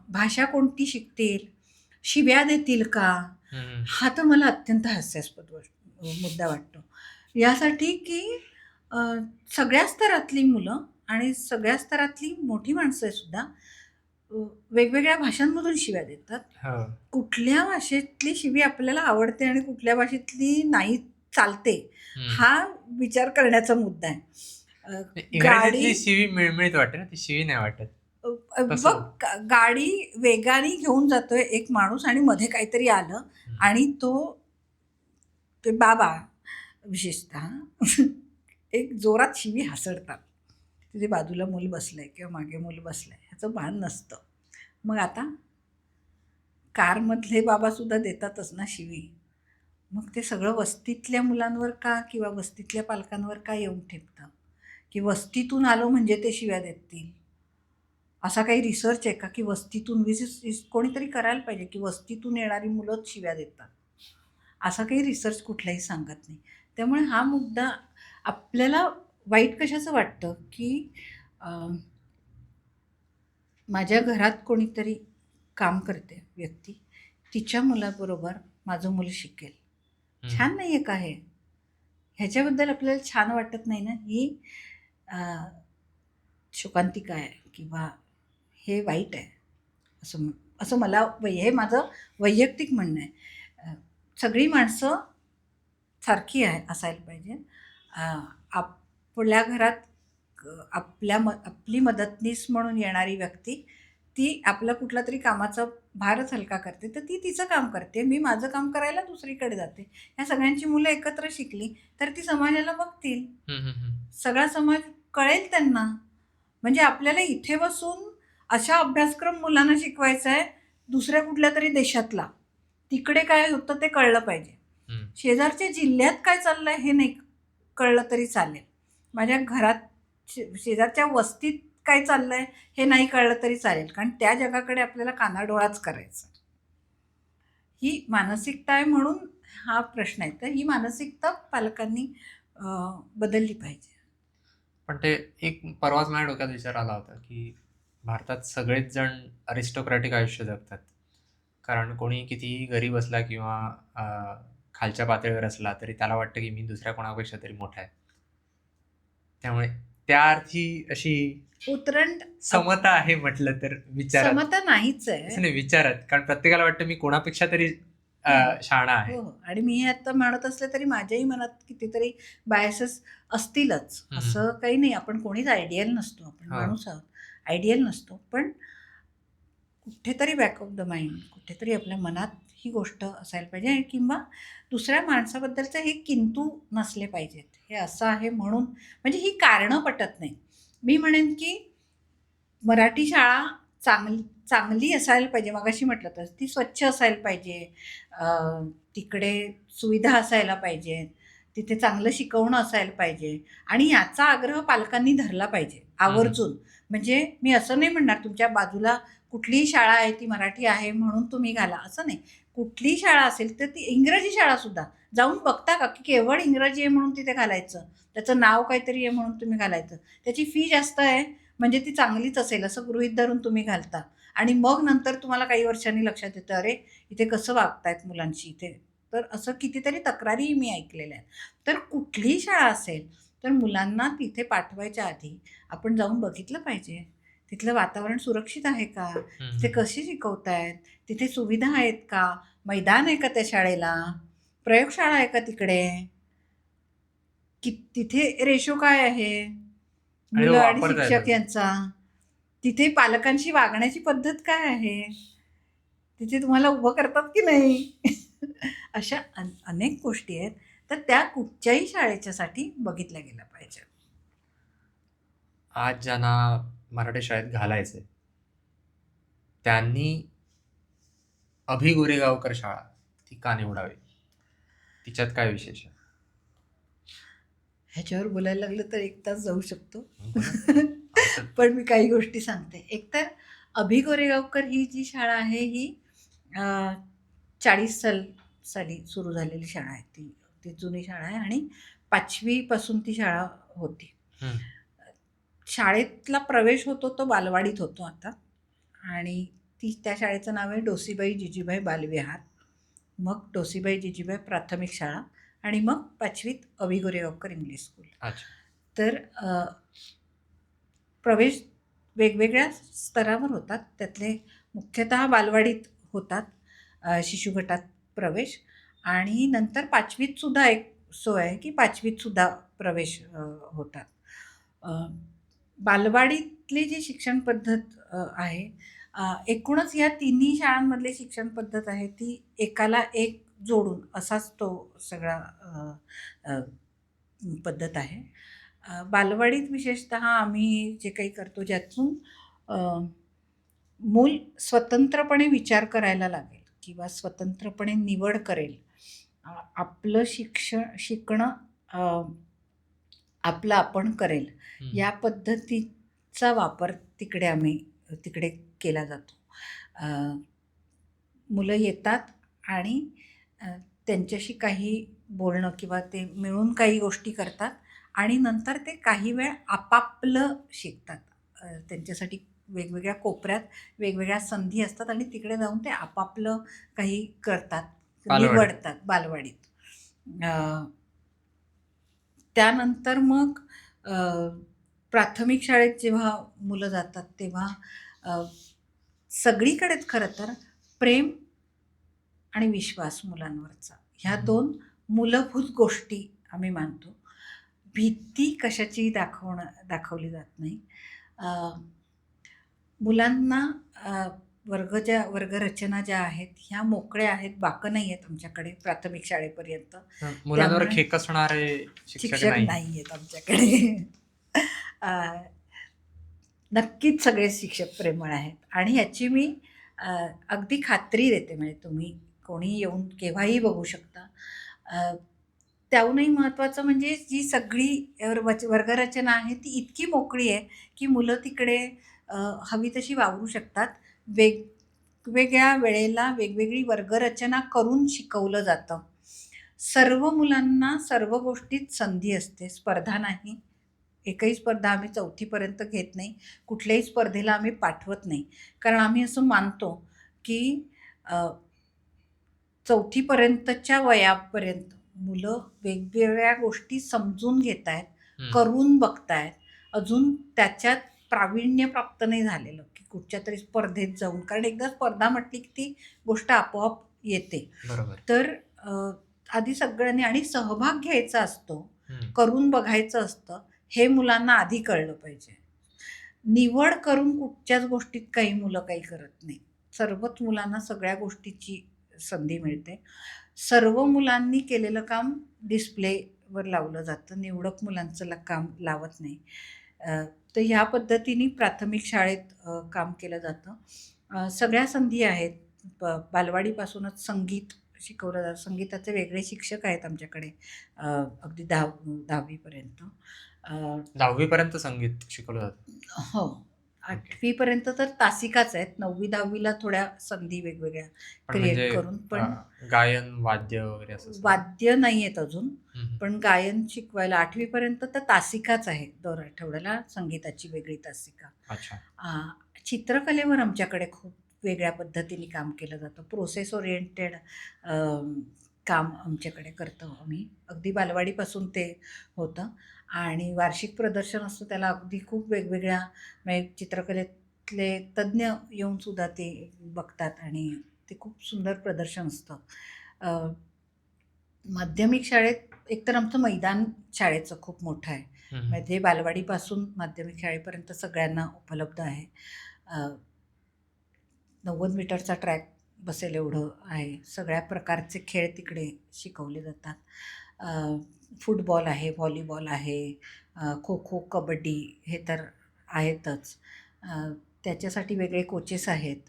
भाषा कोणती शिकतील, शिव्या देतील का, हा तर मला अत्यंत हास्यास्पद मुद्दा वाटतो. यासाठी की सगळ्या स्तरातली मुलं आणि सगळ्या स्तरातली मोठी माणसं सुद्धा वेगवेगळ्या भाषांमधून शिव्या देतात. कुठल्या भाषेतली शिवी आपल्याला आवडते आणि कुठल्या भाषेतली नाही चालते हा विचार करण्याचा मुद्दा आहे. गाडी शिवी मिळमिळत वाटते ना, ती शिवी नाही वाटत. बघ, गाडी वेगाने घेऊन जातोय एक माणूस आणि मध्ये काहीतरी आलं आणि ते बाबा विशेषतः एक जोरात शिवी हसडतात. तिथे बाजूला मूल बसलंय किंवा मागे मूल बसलंय ह्याचं भान नसतं. मग आता कारमधले बाबासुद्धा देतातच ना शिवी. मग ते सगळं वस्तीतल्या मुलांवर का किंवा वस्तीतल्या पालकांवर का येऊन ठेपतं की वस्तीतून आलो म्हणजे ते शिव्या देतील? असा काही रिसर्च आहे का की वस्तीतून कोणीतरी करायला पाहिजे की वस्तीतून येणारी मुलंच शिव्या देतात? असा काही रिसर्च कुठलाही सांगत नाही. त्यामुळे हा मुद्दा आपल्याला वाईट कशाचं वाटतं की माझ्या घरात कोणीतरी काम करते व्यक्ती, तिच्या मुलाबरोबर माझं मुलं शिकेल. छान नाही आहे का हे? ह्याच्याबद्दल आपल्याला छान वाटत नाही ना? ही शोकांतिका आहे किंवा हे वाईट आहे असं मला हे माझं वैयक्तिक म्हणणं आहे. सगळी माणसं सारखी असायला पाहिजे. आपल्या घरात आपली मदतनीस म्हणून येणारी व्यक्ती ती आपला कुठला तरी कामाचा भारच हलका करते तर ती तिचं काम करते, मी माझं काम करायला दुसरीकडे जाते. ह्या सगळ्यांची मुलं एकत्र शिकली तर ती समाजाला बघतील, सगळा समाज कळेल त्यांना. म्हणजे आपल्याला इथे बसून अशा अभ्यासक्रम मुलांना शिकवायचा आहे दुसऱ्या कुठल्या तरी देशातला, तिकडे काय होतं ते कळलं पाहिजे. शेजारच्या जिल्ह्यात काय चाललंय हे नाही कळलं तरी चालेल. माझ्या घरात शेजारच्या वस्तीत काय चाललंय हे नाही कळलं तरी चालेल, कारण त्या जगाकडे आपल्याला कानाडोळाच करायचा. ही मानसिकता आहे म्हणून हा प्रश्न आहे. तर ही मानसिकता पालकांनी बदलली पाहिजे. पण ते एक परवाच माझ्या डोक्यात विचार आला होता की भारतात सगळेच जण अरिस्टोक्रॅटिक आयुष्य जगतात. कारण कोणी कितीही गरीब असला किंवा खालच्या पातळीवर असला तरी त्याला वाटतं की मी दुसऱ्या कोणापेक्षा तरी मोठा आहे. त्यामुळे त्या अर्थी अशी उतरंड समता आहे म्हटलं तर विचारात. समता नाहीच असं आहे. नाही, विचारात. कारण प्रत्येकाला वाटतं मी कोणापेक्षा तरी शहाणा आहे. हो, आणि मी हे आता म्हणत असले तरी माझ्याही मनात कितीतरी बायसेस असतीलच. असं काही नाही, आपण कोणीच आयडियल नसतो, आपण माणूस आहोत, आयडियल नसतो. पण कुठेतरी बॅक ऑफ द माइंड, कुठेतरी आपल्या मनात ही गोष्ट असायला पाहिजे, आणि किंवा दुसऱ्या माणसाबद्दलचे हे किंतू नसले पाहिजेत. हे असं आहे म्हणून, म्हणजे ही कारणं पटत नाही. मी म्हणेन की मराठी शाळा चांगली असायला पाहिजे. मगाशी म्हटलं तर ती स्वच्छ असायला पाहिजे, तिकडे सुविधा असायला पाहिजे, तिथे चांगलं शिकवणं असायला पाहिजे, आणि याचा आग्रह पालकांनी धरला पाहिजे आवर्जून. म्हणजे मी असं नाही म्हणणार तुमच्या बाजूला कुठलीही शाळा आहे ती मराठी आहे म्हणून तुम्ही घाला, असं नाही. कुठलीही शाळा असेल तर ती इंग्रजी शाळासुद्धा जाऊन बघता का की केवळ इंग्रजी आहे म्हणून तिथे घालायचं, त्याचं नाव काहीतरी आहे म्हणून तुम्ही घालायचं, त्याची फी जास्त आहे म्हणजे ती चांगलीच असेल असं गृहीत धरून तुम्ही घालता, आणि मग नंतर तुम्हाला काही वर्षांनी लक्षात येतं अरे इथे कसं वागतायत मुलांशी इथे. तर असं कितीतरी तक्रारीही मी ऐकलेल्या आहेत. तर कुठलीही शाळा असेल तर मुलांना तिथे पाठवायच्या आधी आपण जाऊन बघितलं पाहिजे तिथलं वातावरण सुरक्षित आहे का, तिथे कशी शिकवतायत, तिथे सुविधा आहेत का, मैदान आहे का त्या शाळेला, प्रयोगशाळा आहे का तिकडे, की तिथे रेशो काय आहे मुलं आणि शिक्षक यांचा, तिथे पालकांशी वागण्याची पद्धत काय आहे, तिथे तुम्हाला उभं करतात की नाही अशा अनेक गोष्टी आहेत. तर त्या कुठच्याही शाळेच्यासाठी बघितल्या गेल्या पाहिजे. आज ज्यांना मराठी शाळेत घालायचंय त्यांनी अभि गोरेगावकर शाळा ती का निवडावी, तिच्यात काय विशेष आहे? ह्याच्यावर बोलायला लागलं तर 1 तास जाऊ शकतो. पण मी काही गोष्टी सांगते. एकतर अभि गोरेगावकर ही जी शाळा आहे ही 40 साली सुरू झालेली शाळा आहे. ती जुनी शाळा आहे आणि 5वी पासून ती शाळा होती. शाळेतला प्रवेश होतो तो बालवाडीत होतो आता, आणि त्या शाळेचं नाव आहे डोसीबाई जिजीबाई बालविहार, मग डोसीबाई जिजीबाई प्राथमिक शाळा, आणि मग 5वीत अभि गोरेगावकर इंग्लिश स्कूल. तर प्रवेश वेगवेगळ्या स्तरावर होतात. त्यातले मुख्यतः बालवाडीत होतात शिशुगटात प्रवेश, आणि नंतर 5वीत सुद्धा एक सोय आहे की 5वीत सुद्धा प्रवेश होतात. बालवाडीतली जी शिक्षण पद्धत आहे, एकूणच या तिन्ही शाळांमधली शिक्षण पद्धत आहे ती एकाला एक जोडून असाच तो सगळा पद्धत आहे. बालवाडीत विशेषतः आम्ही जे काही करतो ज्यातून मूल स्वतंत्रपणे विचार करायला लागेल किंवा स्वतंत्रपणे निवड करेल, आपलं शिकणं आपलं आपण करेल, या पद्धतीचा वापर तिकडे केला जातो. मुलं येतात आणि त्यांच्याशी काही बोलणं किंवा ते मिळून काही गोष्टी करतात, आणि नंतर ते काही वेळ आपापलं शिकतात. त्यांच्यासाठी वेगवेगळ्या कोपऱ्यात वेगवेगळ्या संधी असतात आणि तिकडे जाऊन ते आपापलं काही करतात, निवडतात बालवाडीत. त्यानंतर मग प्राथमिक शाळेत जेव्हा मुलं जातात तेव्हा सगळीकडेच खरं तर प्रेम आणि विश्वास मुलांवरचा, ह्या 2 मूलभूत गोष्टी आम्ही मानतो. भीती कशाची दाखवली जात नाही. मुलांना वर्गरचना ज्या आहेत ह्या मोकळ्या आहेत, बाकं नाही आहेत आमच्याकडे प्राथमिक शाळेपर्यंत. मुलांवर खेकसणारे शिक्षक नाही आहेत आमच्याकडे. नक्कीच सगळे शिक्षक प्रेमळ आहेत, आणि ह्याची मी अगदी खात्री देते. म्हणजे तुम्ही कोणी येऊन केव्हाही बघू शकता. त्याहूनही महत्त्वाचं म्हणजे जी सगळी वर्गरचना आहे ती इतकी मोकळी आहे की मुलं तिकडे हवी तशी वावरू शकतात. वेगवेगळ्या वेळेला वेगवेगळी वर्गरचना करून शिकवलं जातं. सर्व मुलांना सर्व गोष्टीत संधी असते, स्पर्धा नाही. एकही स्पर्धा आम्ही 4थीपर्यंत घेत नाही. कुठल्याही स्पर्धेला आम्ही पाठवत नाही. कारण आम्ही असं मानतो की 4थीपर्यंतच्या वयापर्यंत मुलं वेगवेगळ्या गोष्टी समजून घेत आहेत, करून बघतायत. अजून त्याच्यात प्रावीण्य प्राप्त नाही झालेलं की कुठच्यातरी स्पर्धेत जाऊन, कारण एकदा स्पर्धा म्हटली की ती गोष्ट आपोआप येते. बरोबर. तर आधी सगळ्यांनी आणि सहभाग घ्यायचा असतो, करून बघायचं असतं, हे मुलांना आधी कळलं पाहिजे. निवड करून कुठच्याच गोष्टीत काही मुलं काही करत नाही. सर्वच मुलांना सगळ्या गोष्टीची संधी मिळते. सर्व मुलांनी केलेलं काम डिस्प्लेवर लावलं जातं. निवडक मुलांचं काम लावत नाही. तर ह्या पद्धतीने प्राथमिक शाळेत काम केलं जातं. सगळ्या संधी आहेत. बालवाडीपासूनच संगीत शिकवलं जातं. संगीताचे वेगळे शिक्षक आहेत आमच्याकडे अगदी 10वीपर्यंत. 10वीपर्यंत संगीत शिकवलं जातं. हो. 8वीपर्यंत तर तासिकाच आहेत. 9वी-10वीला थोड्या संधी वेगवेगळ्या पण क्रिएट म्हणजे करून. पण गायन, वाद्य वगैरे असं सगळं? वाद्य नाही आहेत अजून. हं. पण गायन शिकवायला 8वीपर्यंत तर तासिकाच आहे. दर आठवड्याला संगीताची वेगळी तासिका. अच्छा. चित्रकलेवर आमच्याकडे खूप वेगळ्या पद्धतीने काम केलं जातं. प्रोसेस ओरिएंटेड काम आमच्याकडे करतो आम्ही. अगदी बालवाडीपासून ते होतं. आणि वार्षिक प्रदर्शन असतं, त्याला अगदी खूप वेगवेगळ्या म्हणजे चित्रकलेतले तज्ज्ञ येऊन सुद्धा ते बघतात आणि ते खूप सुंदर प्रदर्शन असतं. माध्यमिक शाळेत एकतर आमचं मैदान शाळेचं खूप मोठं आहे. म्हणजे बालवाडीपासून माध्यमिक शाळेपर्यंत सगळ्यांना उपलब्ध आहे. 90 मीटरचा ट्रॅक बसेल एवढं आहे. सगळ्या प्रकारचे खेळ तिकडे शिकवले जातात. फुटबॉल आहे, व्हॉलीबॉल आहे, खो-खो, कबड्डी हे तर आहेतच. त्याच्यासाठी वेगळे कोचेस आहेत.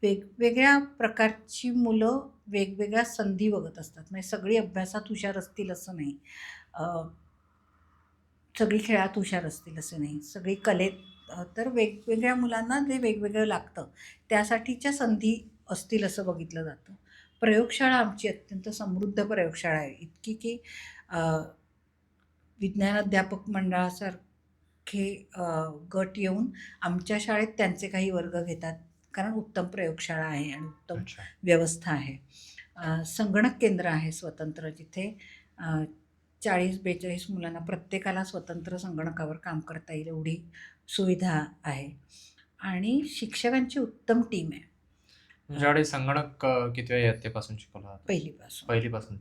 वेगवेगळ्या प्रकारची मुलं वेगवेगळ्या संधी बघत असतात. म्हणजे सगळी अभ्यासात हुशार असतील असं नाही. सगळी खेळात हुशार असतील असं नाही. सगळी कलेत तर वेगवेगळ्या मुलांना जे वेगवेगळं लागतं त्यासाठीच्या संधी असतील असं बघितलं जातं. प्रयोगशाळा आमची अत्यंत समृद्ध प्रयोगशाळा आहे. इतकी की विज्ञान अध्यापक मंडळासारखे गट येऊन आमच्या शाळेत त्यांचे काही वर्ग घेतात. कारण उत्तम प्रयोगशाळा आहे आणि उत्तम व्यवस्था आहे. संगणक केंद्र आहे स्वतंत्र, जिथे 40-42 मुलांना प्रत्येकाला स्वतंत्र संगणकावर काम करता येईल एवढी सुविधा आहे. आणि शिक्षकांची उत्तम टीम आहे. तुमच्याकडे संगणक कितव्या इयत्तेपासून शिकवलं जातं? पहिलीपासून.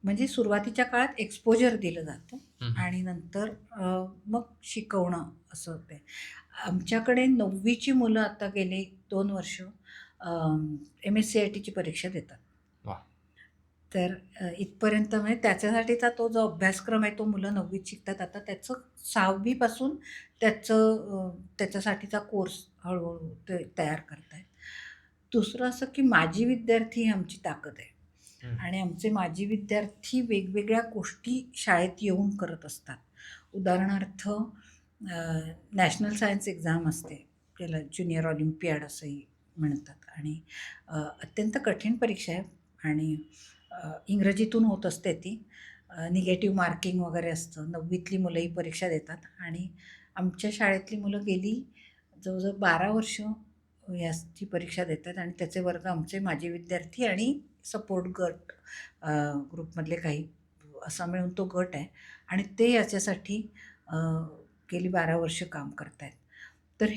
म्हणजे सुरुवातीच्या काळात एक्सपोजर दिलं जातं आणि नंतर मग शिकवणं असं ते. आमच्याकडे 9वीची मुलं आता गेली 2 वर्ष MSCITची परीक्षा देतात. तर इथपर्यंत म्हणजे त्याच्यासाठीचा तो जो अभ्यासक्रम आहे तो मुलं 9वीत शिकतात. आता त्याचं 6वीपासून त्याच्यासाठीचा कोर्स हळूहळू ते तयार करत आहेत. दुसरं असं की माजी विद्यार्थी ही आमची ताकद आहे. आणि आमचे माजी विद्यार्थी वेगवेगळ्या गोष्टी शाळेत येऊन करत असतात. उदाहरणार्थ नॅशनल सायन्स एक्झाम असते, त्याला ज्युनियर ऑलिम्पियाड असंही म्हणतात. आणि अत्यंत कठीण परीक्षा आहे आणि इंग्रजीतून होत असते ती. निगेटिव्ह मार्किंग वगैरे असतं. 9वीतली मुलं ही परीक्षा देतात आणि आमच्या शाळेतली मुलं गेली जवळजवळ 12 वर्ष याची परीक्षा देतात. आणि त्याचे वर्ग आमचे माजी विद्यार्थी आणि सपोर्ट गट ग्रुपमधले काही असा मिळून तो गट आहे आणि ते याच्यासाठी गेली 12 वर्ष काम करत आहेत. तर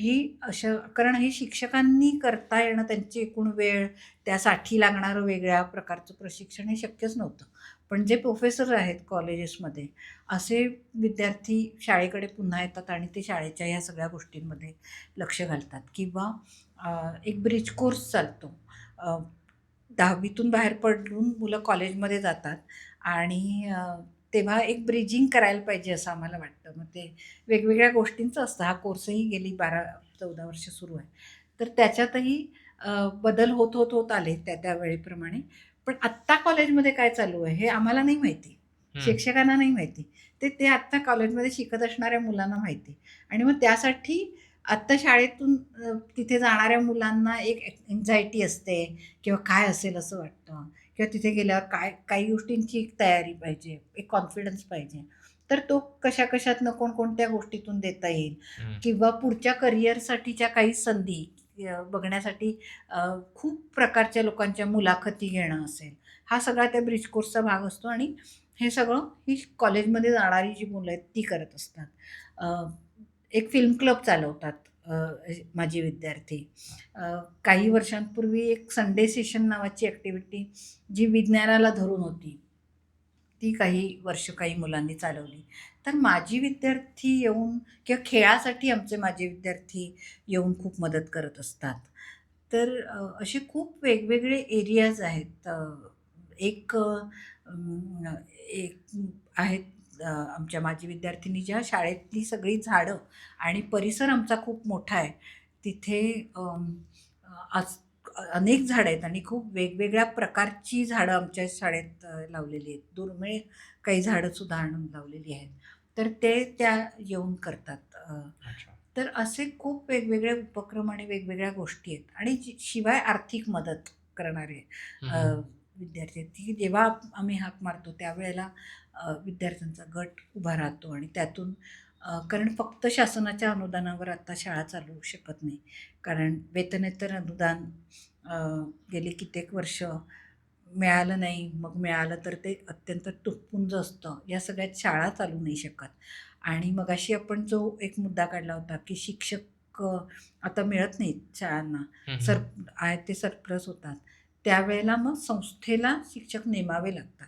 कारण हे शिक्षकांनी करता येणं, त्यांची एकूण वेळ, त्यासाठी लागणारं वेगळ्या प्रकारचं प्रशिक्षण हे शक्यच नव्हतं. पण जे प्रोफेसर आहेत कॉलेजेसमध्ये, असे विद्यार्थी शाळेकडे पुन्हा येतात आणि ते शाळेच्या ह्या सगळ्या गोष्टींमध्ये लक्ष घालतात. किंवा एक ब्रिज कोर्स चालतो. 10वीतून बाहेर पडून मुलं कॉलेजमध्ये जातात आणि तेव्हा एक ब्रिजिंग करायला पाहिजे असं आम्हाला वाटतं. मग ते वेगवेगळ्या गोष्टींचं असतं. हा कोर्सही गेली 12-14 वर्ष सुरू आहे. तर त्याच्यातही बदल होत आले त्या वेळेप्रमाणे. पण आत्ता कॉलेजमध्ये काय चालू आहे हे आम्हाला नाही माहिती, शिक्षकांना नाही माहिती. ते आत्ता कॉलेजमध्ये शिकत असणाऱ्या मुलांना माहिती. आणि मग त्यासाठी आत्ता शाळेतून तिथे जाणाऱ्या मुलांना एक एन्झायटी असते किंवा काय असेल असं वाटतं, किंवा तिथे गेल्यावर काय काही गोष्टींची एक तयारी पाहिजे, एक कॉन्फिडन्स पाहिजे. तर तो कशा-कशातनं कोणकोणत्या गोष्टीतून देता येईल, किंवा पुढच्या करिअरसाठीच्या काही संधी बघण्यासाठी खूप प्रकारच्या लोकांच्या मुलाखती घेणं असेल, हा सगळा त्या ब्रिज कोर्सचा भाग असतो. आणि हे सगळं ही कॉलेजमध्ये जाणारी जी मुलं आहेत ती करत असतात. एक फिल्म क्लब चालवतात माझे विद्यार्थी. काही वर्षांपूर्वी एक संडे सेशन नावाची ॲक्टिव्हिटी जी विज्ञानाला धरून होती, ती काही वर्ष काही मुलांनी चालवली. तर माझी विद्यार्थी येऊन, किंवा खेळासाठी आमचे माझे विद्यार्थी येऊन खूप मदत करत असतात. तर असे खूप वेगवेगळे एरियाज आहेत. एक एक आहेत आमच्या माझी विद्यार्थिनी ज्या शाळेतली सगळी झाडं आणि परिसर आमचा खूप मोठा आहे. तिथे आज अनेक झाडं आहेत आणि खूप वेगवेगळ्या प्रकारची झाडं आमच्या शाळेत लावलेली आहेत. दुर्मिळ काही झाडंसुद्धा आणून लावलेली आहेत. तर ते त्या येऊन करतात. अच्छा. तर असे खूप वेगवेगळे उपक्रम आणि वेगवेगळ्या गोष्टी आहेत. आणि शिवाय आर्थिक मदत करणारे विद्यार्थी आहेत, की जेव्हा आम्ही हाक मारतो त्यावेळेला विद्यार्थ्यांचा गट उभा राहतो. आणि त्यातून कारण फक्त शासनाच्या अनुदानावर आता शाळा चालू होऊ शकत नाही. कारण वेतनेतर अनुदान गेली कित्येक वर्ष मिळालं नाही. मग मिळालं तर ते अत्यंत तुटपुंज असतं. या सगळ्यात शाळा चालू नाही शकत. आणि मगाशी आपण जो एक मुद्दा काढला होता, की शिक्षक आता मिळत नाहीत शाळांना, सर आहेत ते सरप्लस होतात. त्यावेळेला मग संस्थेला शिक्षक नेमावे लागतात.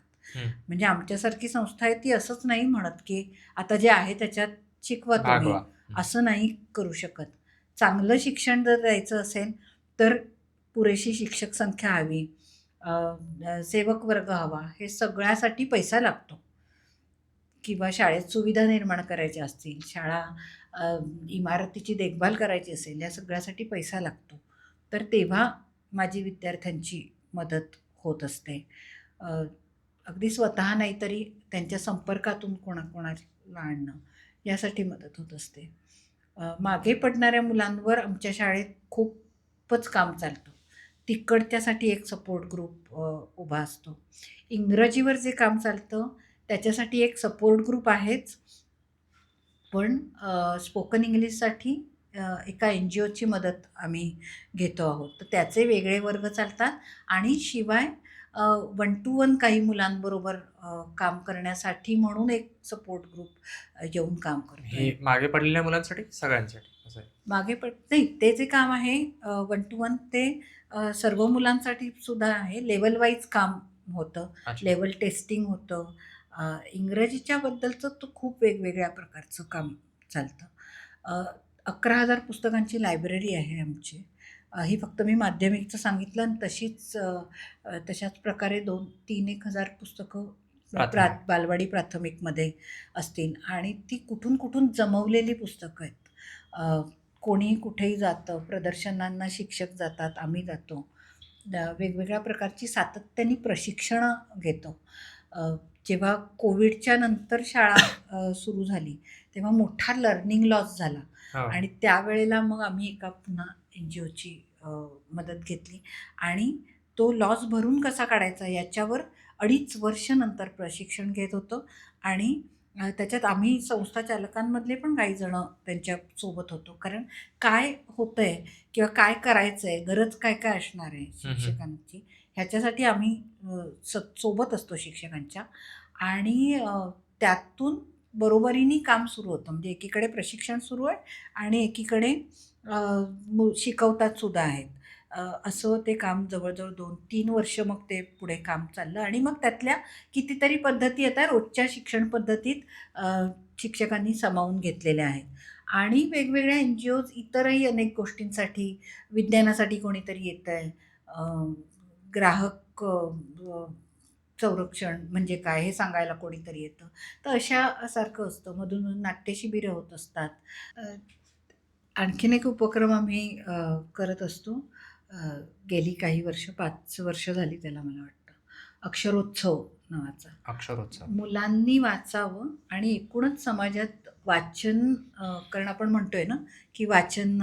म्हणजे आमच्यासारखी संस्था आहे ती असंच नाही म्हणत, की आता जे आहे त्याच्यात शिकवा तुम्ही, भागवा. असं नाही करू शकत. चांगलं शिक्षण जर द्यायचं असेल तर पुरेशी शिक्षक संख्या हवी, सेवक वर्ग हवा, हे सगळ्यासाठी पैसा लागतो. किंवा शाळेत सुविधा निर्माण करायच्या असतील, शाळा इमारतीची देखभाल करायची असेल, या सगळ्यासाठी पैसा लागतो. तर तेव्हा माझी विद्यार्थ्यांची मदत होत असते. अ, अगदी स्वतः नाही तरी त्यांच्या संपर्कातून कोणाकोणाला आणणं, यासाठी मदत होत असते. मागे पडणाऱ्या मुलांवर आमच्या शाळेत खूपच काम चालतं. तिकडच्यासाठी एक सपोर्ट ग्रुप उभा असतो. इंग्रजीवर जे काम चालतं त्याच्यासाठी एक सपोर्ट ग्रुप आहेच. पण स्पोकन इंग्लिशसाठी एका NGOची मदत आम्ही घेतो आहोत. तर त्याचे वेगळे वर्ग चालतात. आणि शिवाय 1 to 1 काही मुलांबरोबर काम करण्यासाठी म्हणून एक सपोर्ट ग्रुप येऊन काम करतोय. हे मागे पडलेल्या मुलांसाठी सगळ्यांसाठी असं आहे? मागे नाही, ते जे काम आहे 1 to 1 ते सर्व मुलांसाठी सुद्धा आहे. लेव्हल वाईज काम होतं. अच्छा. लेव्हल टेस्टिंग होतं. इंग्रजीच्या बद्दलचं तर खूप वेगवेगळ्या प्रकारचं काम चालतं. 11,000 पुस्तकांची लायब्ररी आहे आमची. ही फक्त मी माध्यमिकचं सांगितलं, आणि तशाच प्रकारे 2,000-3,000 पुस्तकं प्राथमिक. बालवाडी प्राथमिकमध्ये असतील. आणि ती कुठून कुठून जमवलेली पुस्तकं आहेत. कोणी कुठेही जातं, प्रदर्शनांना शिक्षक जातात, आम्ही जातो. वेगवेगळ्या प्रकारची सातत्याने प्रशिक्षणं घेतो. जेव्हा कोविडच्या नंतर शाळा सुरू झाली तेव्हा मोठा लर्निंग लॉस झाला. आणि त्यावेळेला मग आम्ही एका पुन्हा NGOची मदत घेतली. आणि तो लॉस भरून कसा काढायचा याच्यावर 2.5 वर्ष नंतर प्रशिक्षण घेत होतो. आणि त्याच्यात आम्ही संस्था चालकांमधले पण काही जणं त्यांच्यासोबत होतो. कारण काय होतंय किंवा काय करायचं आहे, गरज काय काय असणार आहे शिक्षकांची, ह्याच्यासाठी आम्ही सोबत असतो शिक्षकांच्या. आणि त्यातून बरोबरीने काम सुरू होतं. म्हणजे एकीकडे प्रशिक्षण सुरू आहे आणि एकीकडे शिकवतात सुद्धा आहेत. असं ते काम जवळजवळ 2-3 वर्ष मग ते पुढे काम चाललं. आणि मग त्यातल्या कितीतरी पद्धती आता रोजच्या शिक्षण पद्धतीत शिक्षकांनी सामावून घेतलेल्या आहेत. आणि वेगवेगळ्या NGOज इतरही अनेक गोष्टींसाठी, विज्ञानासाठी कोणीतरी येतं आहे, ग्राहक संरक्षण म्हणजे काय हे सांगायला कोणीतरी येतं. तर अशासारखं असतं. मधून नाट्यशिबिरं होत असतात. आणखीन एक उपक्रम आम्ही करत असतो. गेली काही वर्ष, 5 वर्ष झाली त्याला मला वाटतं. अक्षरोत्सव नावाचा. अक्षरोत्सव. मुलांनी वाचावं आणि एकूणच समाजात वाचन कारण आपण म्हणतोय ना की वाचन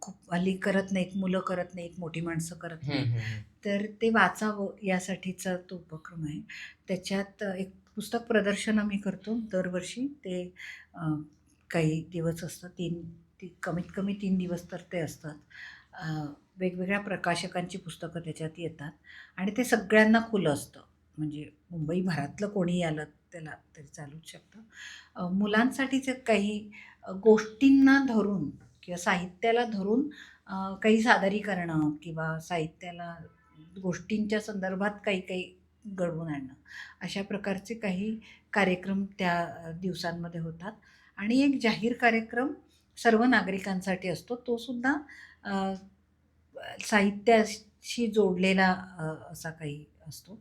खूप हल्ली करत नाहीत, मुलं करत नाहीत, मोठी माणसं करत हम्म, नाहीत. हम्म, हम्म. तर ते वाचावं यासाठीचा तो उपक्रम आहे. त्याच्यात एक पुस्तक प्रदर्शन आम्ही करतो दरवर्षी. ते काही दिवस असतात, कमीत कमी 3 दिवस तर ते असतात. वेगवेगळ्या प्रकाशकांची पुस्तकं त्याच्यात येतात आणि ते सगळ्यांना खुलं असतं. म्हणजे मुंबईभरातलं कोणीही आलं त्याला तरी चालूच शकतं. मुलांसाठीचे काही गोष्टींना धरून किंवा साहित्याला धरून काही सादरीकरणं किंवा साहित्याला गोष्टींच्या संदर्भात काही काही घडवून आणणं, अशा प्रकारचे काही कार्यक्रम त्या दिवसांमध्ये होतात. आणि एक जाहीर कार्यक्रम सर्व नागरिकांसाठी असतो, तो सुद्धा साहित्याशी जोडलेला असा काही असतो.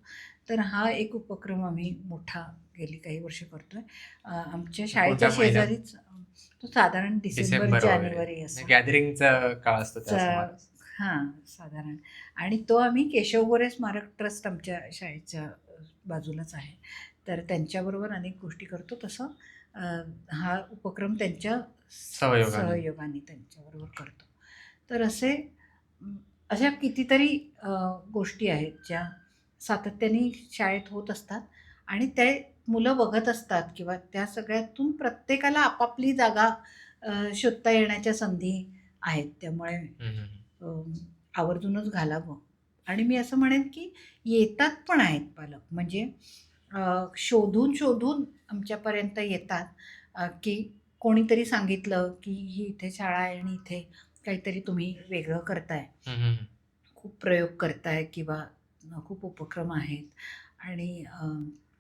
तर हा एक उपक्रम आम्ही मोठा गेली काही वर्ष करतोय. आमच्या शाळेच्या कोणत्या महिन्यात? शेजारीच तो साधारण डिसेंबर डिसेंबर जानेवारी वगैरे असा गॅदरिंगचा काळ असतो त्या सुमारास. हां, साधारण. आणि तो आम्ही केशव गोरे स्मारक ट्रस्ट आमच्या शाळेच्या बाजूलाच आहे. तर त्यांच्याबरोबर अनेक गोष्टी करतो. तसं हा उपक्रम त्यांच्या सहयोगाने. सहयोगाने त्यांच्याबरोबर करतो. तर अशा कितीतरी गोष्टी आहेत ज्या सातत्याने शाळेत होत असतात आणि ते मुलं बघत असतात किंवा त्या सगळ्यातून प्रत्येकाला आपापली जागा शोधता येण्याच्या संधी आहेत. त्यामुळे हम्म, हम्म. आवर्जूनच घालावं. आणि मी असं म्हणेन की येतात पण आहेत पालक, म्हणजे शोधून शोधून आमच्यापर्यंत येतात की कोणीतरी सांगितलं की ही इथे शाळा आहे आणि इथे काहीतरी तुम्ही वेगळं करताय, हम्म, हम्म. खूप प्रयोग करताय किंवा खूप उपक्रम आहेत. आणि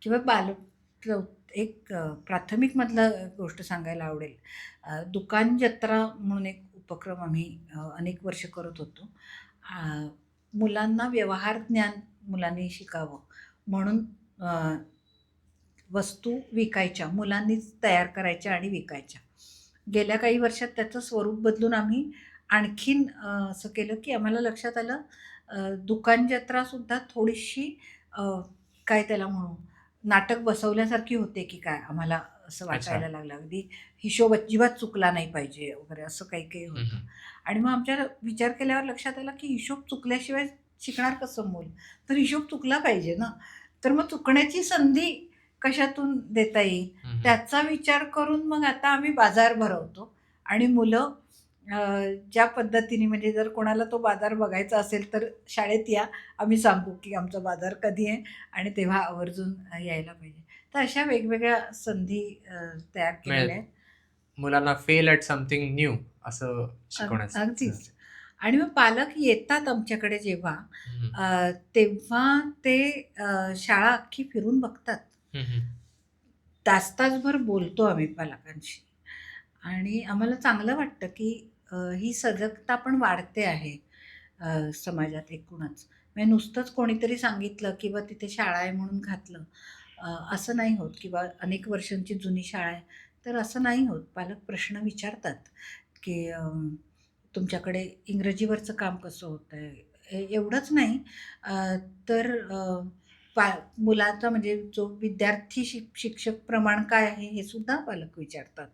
किंवा एक प्राथमिकमधलं गोष्ट सांगायला आवडेल. दुकान जत्रा म्हणून एक उपक्रम आम्ही अनेक वर्ष करत होतो. मुलांना व्यवहार ज्ञान मुलांनी शिकावं म्हणून वस्तू विकायच्या, मुलांनीच तयार करायच्या आणि विकायच्या. गेल्या काही वर्षात त्याचं स्वरूप बदलून आम्ही आणखीन असं केलं की आम्हाला लक्षात आलं दुकान जत्रासुद्धा थोडीशी काय त्याला म्हणू, नाटक बसवल्यासारखी होते की काय, आम्हाला असं वाटायला लागलं. अगदी हिशोब अजिबात चुकला नाही पाहिजे वगैरे असं काही काही होतं. आणि मग आमच्या विचार केल्यावर लक्षात आलं की हिशोब चुकल्याशिवाय शिकणार कसं मूल, तर हिशोब चुकला पाहिजे ना. तर मग चुकण्याची संधी कशातून देता येईल त्याचा विचार करून मग आता आम्ही बाजार भरवतो. आणि मुलं ज्या पद्धतीने, म्हणजे जर कोणाला तो बाजार बघायचा असेल तर शाळेत या, आम्ही सांगू की आमचा बाजार कधी आहे आणि तेव्हा आवर्जून यायला पाहिजे. तर अशा वेगवेगळ्या संधी तयार केलेल्या आहेत. मुलांना फेल ॲट समथिंग न्यू असं शिकवण्याचं. अगदीच. आणि मग पालक येतात आमच्याकडे जेव्हा तेव्हा ते शाळा अख्खी फिरून बघतात. तास-तासभर बोलतो आम्ही पालकांशी आणि आम्हाला चांगलं वाटतं की ही सजगता पण वाढते आहे समाजात एकूणच. म्हणजे नुसतंच कोणीतरी सांगितलं किंवा तिथे शाळा आहे म्हणून घातलं असं नाही होत, किंवा अनेक वर्षांची जुनी शाळा आहे तर असं नाही होत. पालक प्रश्न विचारतात की तुमच्याकडे इंग्रजीवरचं काम कसं होतंय? एवढंच नाही तर मुलाचा म्हणजे जो विद्यार्थी शिक्षक प्रमाण काय आहे हे सुद्धा पालक विचारतात.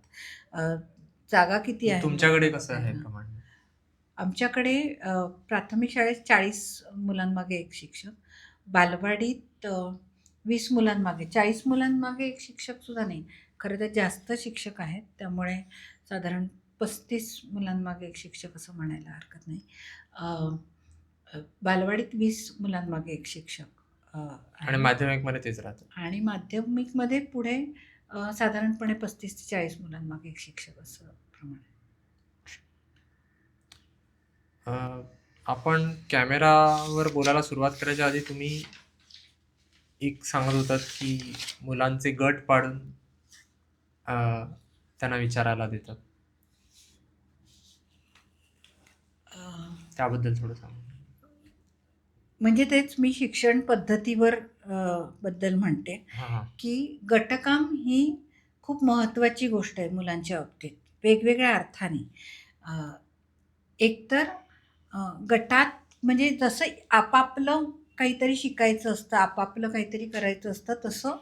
जागा किती आहे तुमच्याकडे कसं आहे प्रमाण? आमच्याकडे प्राथमिक शाळेत 40 मुलांमागे एक शिक्षक, बालवाडीत 20 मुलांमागे, 40 मुलांमागे एक शिक्षक सुद्धा नाही, खरं तर जास्त शिक्षक आहेत. त्यामुळे साधारण 35 मुलांमागे एक शिक्षक असं म्हणायला हरकत नाही. बालवाडीत 20 मुलांमागे एक शिक्षक आणि माध्यमिकमध्ये तेच राहतं. आणि माध्यमिकमध्ये पुढे साधारणपणे 35 ते 40 मुलांमागे एक शिक्षक असं प्रमाण आहे. आपण कॅमेरावर बोलायला सुरुवात करायच्या आधी तुम्ही एक सांगत होतात की मुलांचे गट पाडून त्यांना विचारायला देतात, त्याबद्दल थोडं सांग. म्हणजे तेच मी शिक्षण पद्धतीवर बद्दल म्हणते की गटकाम ही खूप महत्त्वाची गोष्ट आहे मुलांच्या बाबतीत वेगवेगळ्या अर्थाने. एकतर गटात म्हणजे जसं आपापलं काहीतरी शिकायचं असतं, आपापलं काहीतरी करायचं असतं, तसं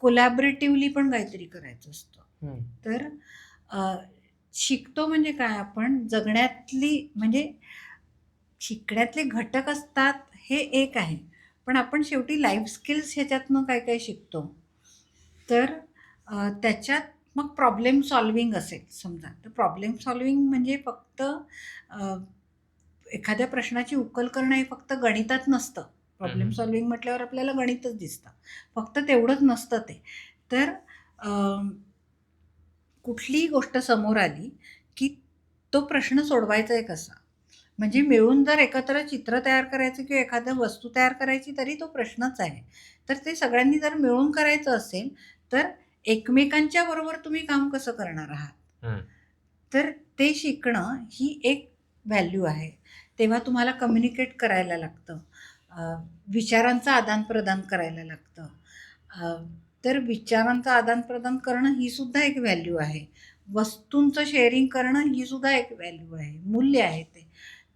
कोलॅबरेटिव्हली पण काहीतरी करायचं असतं. हं. तर शिकतो म्हणजे काय, आपण जगण्यातली म्हणजे शिकण्यातले घटक असतात हे एक आहे, पण आपण शेवटी लाईफ स्किल्स ह्याच्यातनं काय काय शिकतो. तर त्याच्यात मग प्रॉब्लेम सॉल्व्हिंग असेल समजा, तर प्रॉब्लेम सॉल्व्हिंग म्हणजे फक्त एखाद्या प्रश्नाची उकल करणं हे फक्त गणितात नसतं. प्रॉब्लेम सॉल्व्हिंग म्हटल्यावर आपल्याला गणितच दिसतं, फक्त तेवढंच नसतं ते. तर कुठलीही गोष्ट समोर आली की तो प्रश्न सोडवायचा आहे कसा, म्हणजे मिळून जर एकत्र चित्र तयार करायचं किंवा एखादं वस्तू तयार करायची तरी तो प्रश्नच आहे. तर ते सगळ्यांनी जर मिळून करायचं असेल तर एकमेकांच्या बरोबर तुम्ही काम कसं करणार आहात, तर ते शिकणं ही एक व्हॅल्यू आहे. तेव्हा तुम्हाला कम्युनिकेट करायला लागतं, विचारांचं आदानप्रदान करायला लागतं. तर विचारांचं आदानप्रदान करणं ही सुद्धा एक व्हॅल्यू आहे. वस्तूंचं शेअरिंग करणं ही सुद्धा एक व्हॅल्यू आहे, मूल्य आहे ते.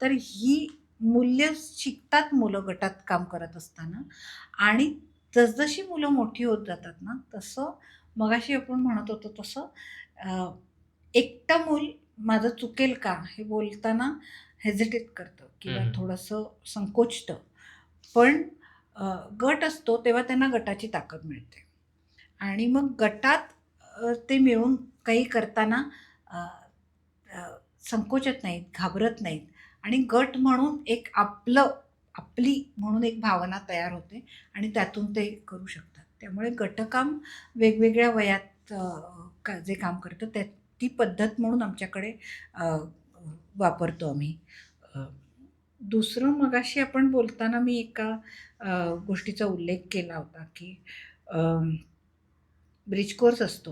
तर ही मूल्य शिकतात मुलं गटात काम करत असताना. आणि जसजशी मुलं मोठी होत जातात ना, तसं मगाशी आपण म्हणत होतो तसं एकटं मूल माझं चुकेल का हे बोलताना हेजिटेट करतं किंवा थोडंसं संकोचतं. पण गट असतो तेव्हा त्यांना गटाची ताकद मिळते आणि मग गटात ते मिळून काही करताना अ, अ, संकोचत नाहीत, घाबरत नाहीत आणि गट म्हणून एक आपली म्हणून एक भावना तयार होते आणि त्यातून ते करू शकतात. त्यामुळे गटकाम वेगवेगळ्या वयात जे काम करतं ती पद्धत म्हणून आमच्याकडे वापरतो आम्ही. दुसरं मगाशी आपण बोलताना मी एका गोष्टीचा उल्लेख केला होता की ब्रिज कोर्स असतो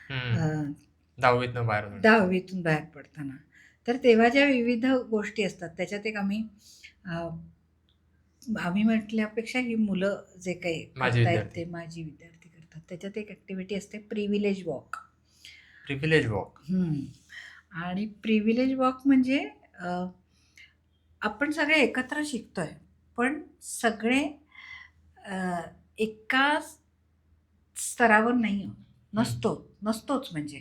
10वीतनं बाहेर पडताना. 10वीतून बाहेर पडताना. तर तेव्हा ज्या विविध गोष्टी असतात त्याच्यात एक आम्ही म्हटल्यापेक्षा ही मुलं जे काही करतायत ते माझी विद्यार्थी करतात. त्याच्यात एक ॲक्टिव्हिटी असते प्रिव्हिलेज वॉक. Privilege walk. आणि प्रिव्हिलेज वॉक म्हणजे आपण सगळे एकत्र शिकतोय, पण सगळे एका स्तरावर नाही नसतोच. म्हणजे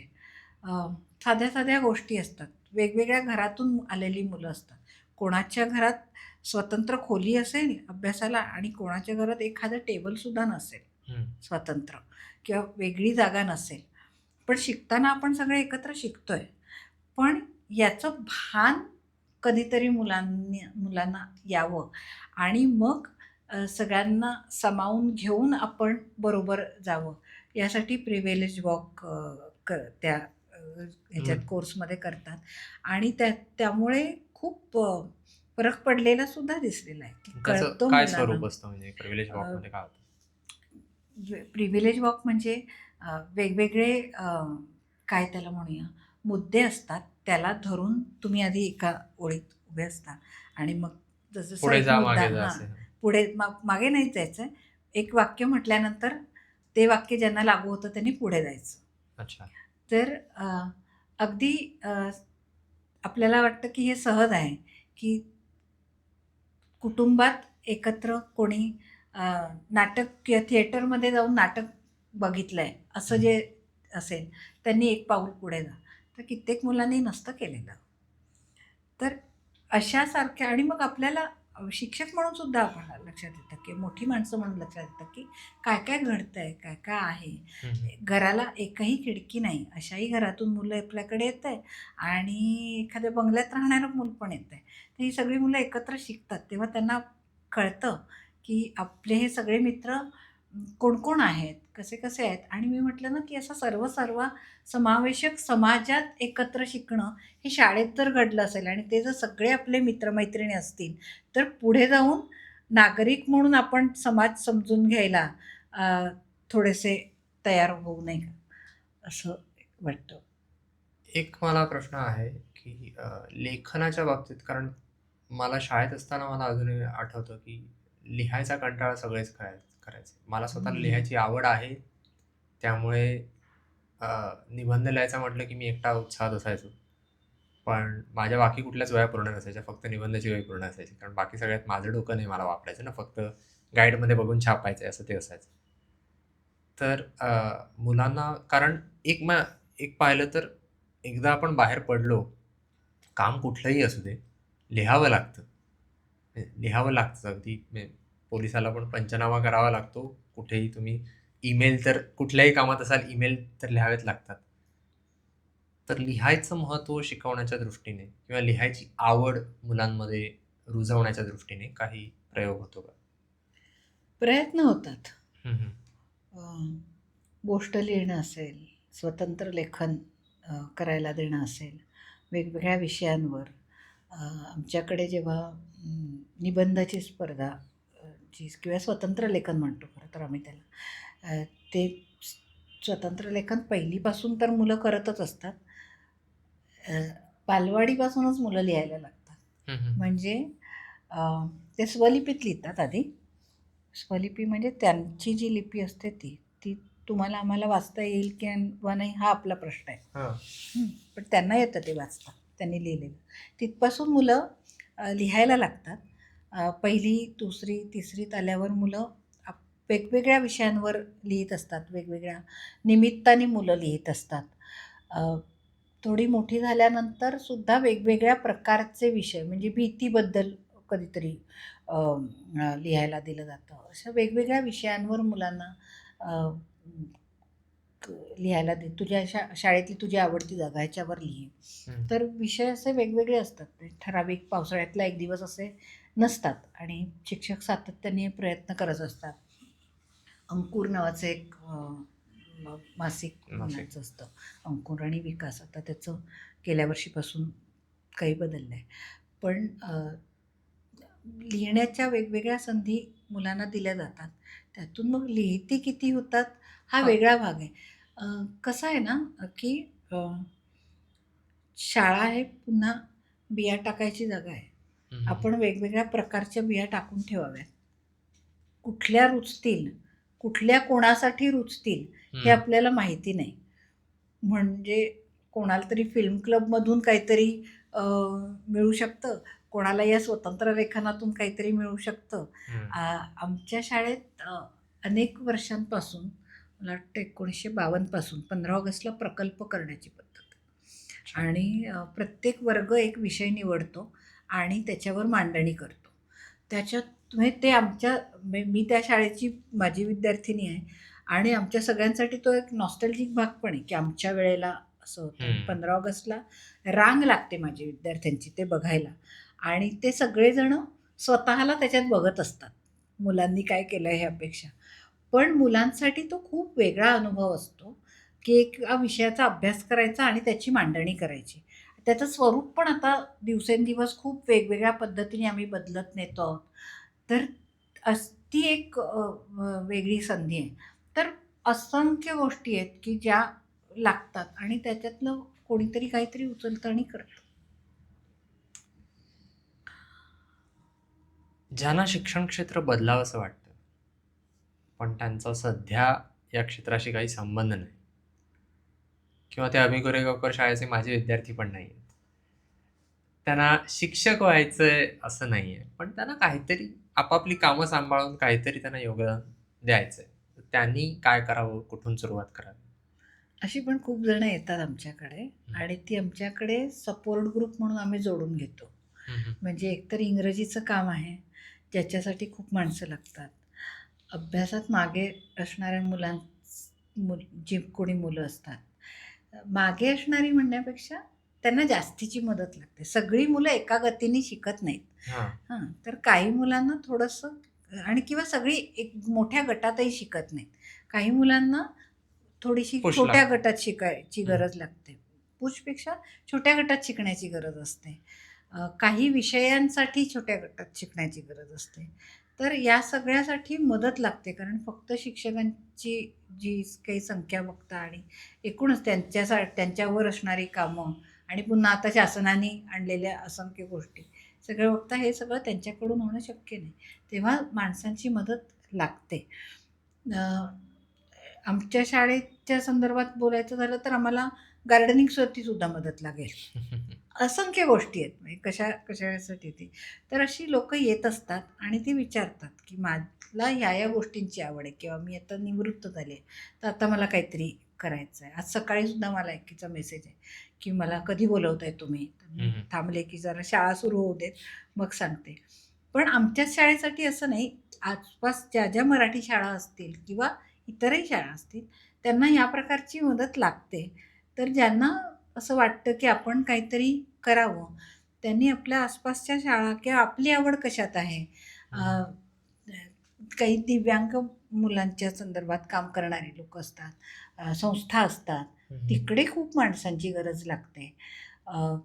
साध्या साध्या गोष्टी असतात, वेगवेगळ्या घरातून आलेली मुलं असतात. कोणाच्या घरात स्वतंत्र खोली असेल अभ्यासाला आणि कोणाच्या घरात एखादं टेबलसुद्धा नसेल स्वतंत्र किंवा वेगळी जागा नसेल, पण शिकताना आपण सगळे एकत्र शिकतोय. पण याचं भान कधीतरी मुलांना यावं आणि मग सगळ्यांना सामावून घेऊन आपण बरोबर जावं, यासाठी प्रिव्हिलेज वॉक त्या ह्याच्यात कोर्समध्ये करतात. आणि त्यामुळे खूप फरक पडलेला सुद्धा दिसलेला आहे, की कळतं काय मुलांना. स्वरूप असतं म्हणजे प्रिव्हिलेज वॉकमध्ये काय होतं? प्रिव्हिलेज वॉक म्हणजे वेगवेगळे काय त्याला म्हणूया मुद्दे असतात, त्याला धरून तुम्ही आधी एका ओळीत उभे असता आणि मग जसं पुढे एक जा, मुद्दा मागे जा असे. पुढे मागे नाही जायचं. एक वाक्य म्हटल्यानंतर ते वाक्य ज्यांना लागू होतं त्यांनी पुढे जायचं. अच्छा. तर अगदी आपल्याला वाटतं की हे सहज आहे, की कुटुंबात एकत्र कोणी नाटक किंवा थिएटरमध्ये जाऊन नाटक बघितलंय असं जे असेल त्यांनी एक पाऊल पुढे जा. तर कित्येक मुलांनी नसतं केलेलं. तर अशासारख्या आणि मग आपल्याला शिक्षक म्हणून सुद्धा आपण लक्षात येतं की मोठी माणसं म्हणून लक्षात येतं की काय काय घडतंय, काय काय आहे. घराला एकही खिडकी नाही अशाही घरातून मुलं आपल्याकडे येत आहे आणि एखाद्या बंगल्यात राहणारं मूल पण येत आहे. तर ही सगळी मुलं एकत्र शिकतात तेव्हा त्यांना कळतं की आपले हे सगळे मित्र कोण कोण आहेत, कसे कसे आहेत. आणि मी म्हटलं ना की असं सर्व समावेशक समाजात एकत्र शिकणं हे शाळेत जर घडलं असेल आणि ते जर सगळे आपले मित्रमैत्रिणी असतील तर पुढे जाऊन नागरिक म्हणून आपण समाज समजून घ्यायला थोडेसे तयार होऊ नये का असं वाटतं. एक मला प्रश्न आहे की लेखनाच्या बाबतीत, कारण मला शाळेत असताना मला अजूनही आठवतं की लिहायचा कंटाळा सगळेच करायचे. मला स्वतःला लिहायची आवड आहे. त्यामुळे निबंध लिहायचा म्हटलं की मी एकटा उत्साहात असायचो. पण माझ्या बाकी कुठल्याच वह्या पूर्ण नसायच्या, फक्त निबंधाची वही पूर्ण असायची. कारण बाकी सगळ्यात माझं डोकं नाही मला वापरायचं ना, फक्त गाईडमध्ये बघून छापायचं असं ते असायचं. तर मुलांना कारण एक पाहिलं तर एकदा आपण बाहेर पडलो, काम कुठलंही असू दे, लिहावं लागतं. लिहावं लागतं अगदी पोलिसाला पण पंचनामा करावा लागतो. कुठेही तुम्ही ईमेल तर कुठल्याही कामात असाल, ईमेल तर लिहावेच लागतात. तर लिहायचं महत्त्व शिकवण्याच्या दृष्टीने किंवा लिहायची आवड मुलांमध्ये रुजवण्याच्या दृष्टीने काही प्रयोग होतो का? प्रयत्न होतात. हं, हं. गोष्ट लिहिणं असेल, स्वतंत्र लेखन करायला देणं असेल, वेगवेगळ्या विषयांवर. आमच्याकडे जेव्हा निबंधाची स्पर्धा जी किंवा स्वतंत्र लेखन म्हणतो खरं तर आम्ही त्याला, ते स्वतंत्र लेखन पहिलीपासून तर मुलं करतच असतात. बालवाडीपासूनच मुलं लिहायला लागतात. हं, हं. म्हणजे ते स्वलिपीत लिहितात आधी. स्वलिपी म्हणजे त्यांची जी लिपी असते ती ती तुम्हाला आम्हाला वाचता येईल किंवा नाही हा आपला प्रश्न आहे. हां. पण त्यांना येतं ते वाचता, त्यांनी लिहिलेलं. तिथपासून मुलं लिहायला लागतात. पहिली, दुसरी, तिसरीत आल्यावर मुलं वेगवेगळ्या विषयांवर लिहित असतात. वेगवेगळ्या निमित्ताने मुलं लिहित असतात. थोडी मोठी झाल्यानंतर सुद्धा वेगवेगळ्या प्रकारचे विषय म्हणजे भीतीबद्दल कधीतरी लिहायला दिलं जातं. अशा वेगवेगळ्या विषयांवर मुलांना लिहायला दे. तुझ्या शाळेतली तुझी आवडती जागा ह्याच्यावर लिही. हं. तर विषय असे वेगवेगळे असतात. ते ठराविक पावसाळ्यातला एक दिवस असे नसतात आणि शिक्षक सातत्याने प्रयत्न करत असतात. अंकुर नावाचं एक मासिक मुलांचं असतं, अंकुर आणि विकास. आता त्याचं गेल्या वर्षीपासून काही बदललं आहे. पण लिहिण्याच्या वेगवेगळ्या संधी मुलांना दिल्या जातात. त्यातून मग लिहिती किती होतात हा हां. वेगळा भाग आहे. कसं आहे ना, की शाळा हे पुन्हा बिया टाकायची जागा आहे. हं, हं. आपण वेगवेगळ्या प्रकारच्या बिया टाकून ठेवाव्यात. कुठल्या रुचतील, कुठल्या कोणासाठी रुचतील हे हं. आपल्याला माहिती नाही. म्हणजे कोणाला तरी फिल्म क्लबमधून काहीतरी मिळू शकतं, कोणाला या स्वतंत्र लेखनातून काहीतरी मिळू शकतं. हं. आमच्या शाळेत अनेक वर्षांपासून, मला वाटतं 1952 पासून 15 ऑगस्टला प्रकल्प करण्याची पद्धत अच्छा. आणि प्रत्येक वर्ग एक विषय निवडतो आणि त्याच्यावर मांडणी करतो. त्याच्यात म्हणजे ते मी त्या शाळेची माझी विद्यार्थिनी आहे आणि आमच्या सगळ्यांसाठी तो एक नॉस्टॅल्जिक भाग पण आहे, की आमच्या वेळेला असं होतं. आणि हं. 15 ऑगस्टला रांग लागते माझ्या विद्यार्थ्यांची ते बघायला आणि ते सगळेजणं स्वतःला त्याच्यात बघत असतात. मुलांनी काय केलं ह्यापेक्षा. पण मुलांसाठी तो खूप वेगळा अनुभव असतो, की एका विषयाचा अभ्यास करायचा आणि त्याची मांडणी करायची. त्याचं स्वरूप पण आता दिवसेंदिवस खूप वेगवेगळ्या पद्धतीने आम्ही बदलत नेतो आहोत. तर ती एक वेगळी संधी आहे. तर असंख्य गोष्टी आहेत, की ज्या लागतात आणि त्याच्यातलं कोणीतरी काहीतरी उचलतं आणि करतं. ज्यांना शिक्षण क्षेत्र बदलावंसं वाटतं, पण त्यांचा सध्या या क्षेत्राशी काही संबंध नाही किंवा ते अभि कोरेगावकर शाळेचे माझे विद्यार्थी पण नाही आहेत. त्यांना शिक्षक व्हायचंय असं नाहीये. पण त्यांना काहीतरी आपापली कामं सांभाळून काहीतरी त्यांना योगदान द्यायचंय. तर त्यांनी काय करावं? कुठून सुरुवात करावी? अशी पण खूप जणं येतात आमच्याकडे आणि ती आमच्याकडे सपोर्ट ग्रुप म्हणून आम्ही जोडून घेतो. हं, हं. म्हणजे एकतर इंग्रजीचं काम आहे, ज्याच्यासाठी खूप माणसं लागतात. अभ्यासात मागे असणाऱ्या जी कोणी मुलं असतात, मागे असणारी म्हणण्यापेक्षा त्यांना जास्तीची मदत लागते. सगळी मुलं एका गतीने शिकत नाहीत. हां. तर काही मुलांना थोडंसं आणि किंवा सगळी एक मोठ्या गटातही शिकत नाहीत. काही मुलांना थोडीशी पुश छोट्या लागतं. गटात शिकायची हं. गरज लागते. पुशपेक्षा छोट्या गटात शिकण्याची गरज असते. काही विषयांसाठी छोट्या गटात शिकण्याची गरज असते. तर या सगळ्यासाठी मदत लागते कारण फक्त शिक्षकांची जी काही संख्या बघता आणि एकूणच त्यांच्यावर असणारी कामं आणि पुन्हा आता शासनाने आणलेल्या असंख्य गोष्टी सगळं बघता हे सगळं त्यांच्याकडून होणं शक्य नाही. तेव्हा माणसांची मदत लागते. आमच्या शाळेच्या संदर्भात बोलायचं झालं तर आम्हाला गार्डनिंगसाठी सुद्धा मदत लागेल. असंख्य गोष्टी आहेत म्हणजे कशासाठी ती. तर अशी लोकं येत असतात आणि ती विचारतात, की मला या गोष्टींची आवड आहे किंवा मी आता निवृत्त झाले, तर आता मला काहीतरी करायचं आहे. आज सकाळी सुद्धा मला एकीचा मेसेज आहे, की मला कधी बोलवताय तुम्ही? तर मी हम्म. थांबले, की जरा शाळा सुरू होऊ देत, मग सांगते. पण आमच्याच शाळेसाठी असं नाही, आसपास ज्या मराठी शाळा असतील किंवा इतरही शाळा असतील, त्यांना या प्रकारची मदत लागते. तर ज्यांना असं वाटतं, की आपण काहीतरी करावं, त्यांनी आपल्या आसपासच्या शाळा किंवा आपली आवड कशात आहे, अ, काही दिव्यांग मुलांच्या संदर्भात काम करणारे लोक असतात, संस्था असतात, तिकडे खूप माणसांची गरज लागते.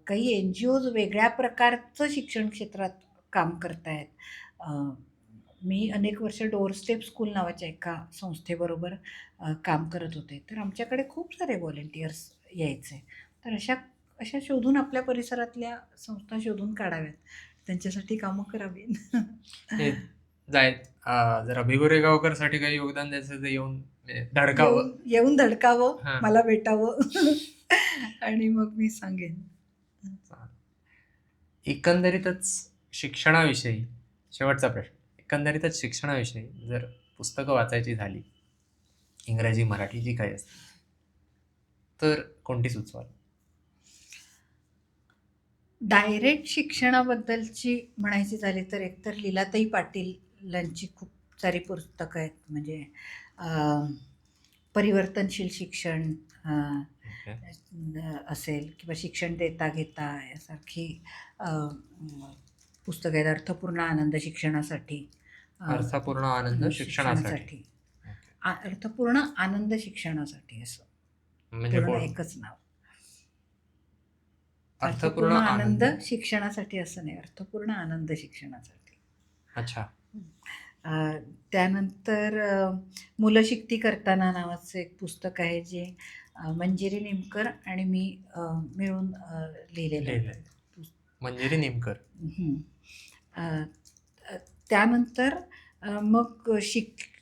काही NGOज वेगळ्या प्रकारचं शिक्षण क्षेत्रात काम करतायत. मी अनेक वर्ष डोअर स्टेप स्कूल नावाच्या एका संस्थेबरोबर काम करत होते. तर आमच्याकडे खूप सारे व्हॉलंटियर्स यायचे. तर अशा अशा शोधून आपल्या परिसरातल्या संस्था शोधून काढाव्यात. त्यांच्यासाठी कामं करावीत. हे जाय जर अभि गोरेगावकरसाठी काही योगदान द्यायचं तर येऊन धडकावं. येऊन धडकावं, हां. मला भेटावं आणि मग मी सांगेन. एकंदरीतच शिक्षणाविषयी शेवटचा प्रश्न. एकंदरीतच शिक्षणाविषयी जर पुस्तकं वाचायची झाली, इंग्रजी, मराठी जी काही असतील, तर कोणती सुचवाल? डायरेक्ट शिक्षणाबद्दलची म्हणायची झाली तर एकतर लीलाताई पाटीलांची खूप सारी पुस्तकं आहेत. म्हणजे परिवर्तनशील शिक्षण ओके. असेल किंवा शिक्षण देता घेता यासारखी पुस्तकं आहेत. अर्थपूर्ण आनंद शिक्षणासाठी, अर्थपूर्ण आनंद शिक्षणासाठी. अर्थपूर्ण आनंद शिक्षणासाठी असं म्हणजे पूर्ण एकच नाव. अर्थपूर्ण आनंद शिक्षणासाठी असं नाही, अर्थपूर्ण आनंद शिक्षणासाठी. अच्छा. त्यानंतर मुलं शिकती करताना नावाचं एक पुस्तक आहे, जे मंजिरी निमकर आणि मी मिळून लिहिलेलं आहे. मंजिरी निमकर. त्यानंतर मग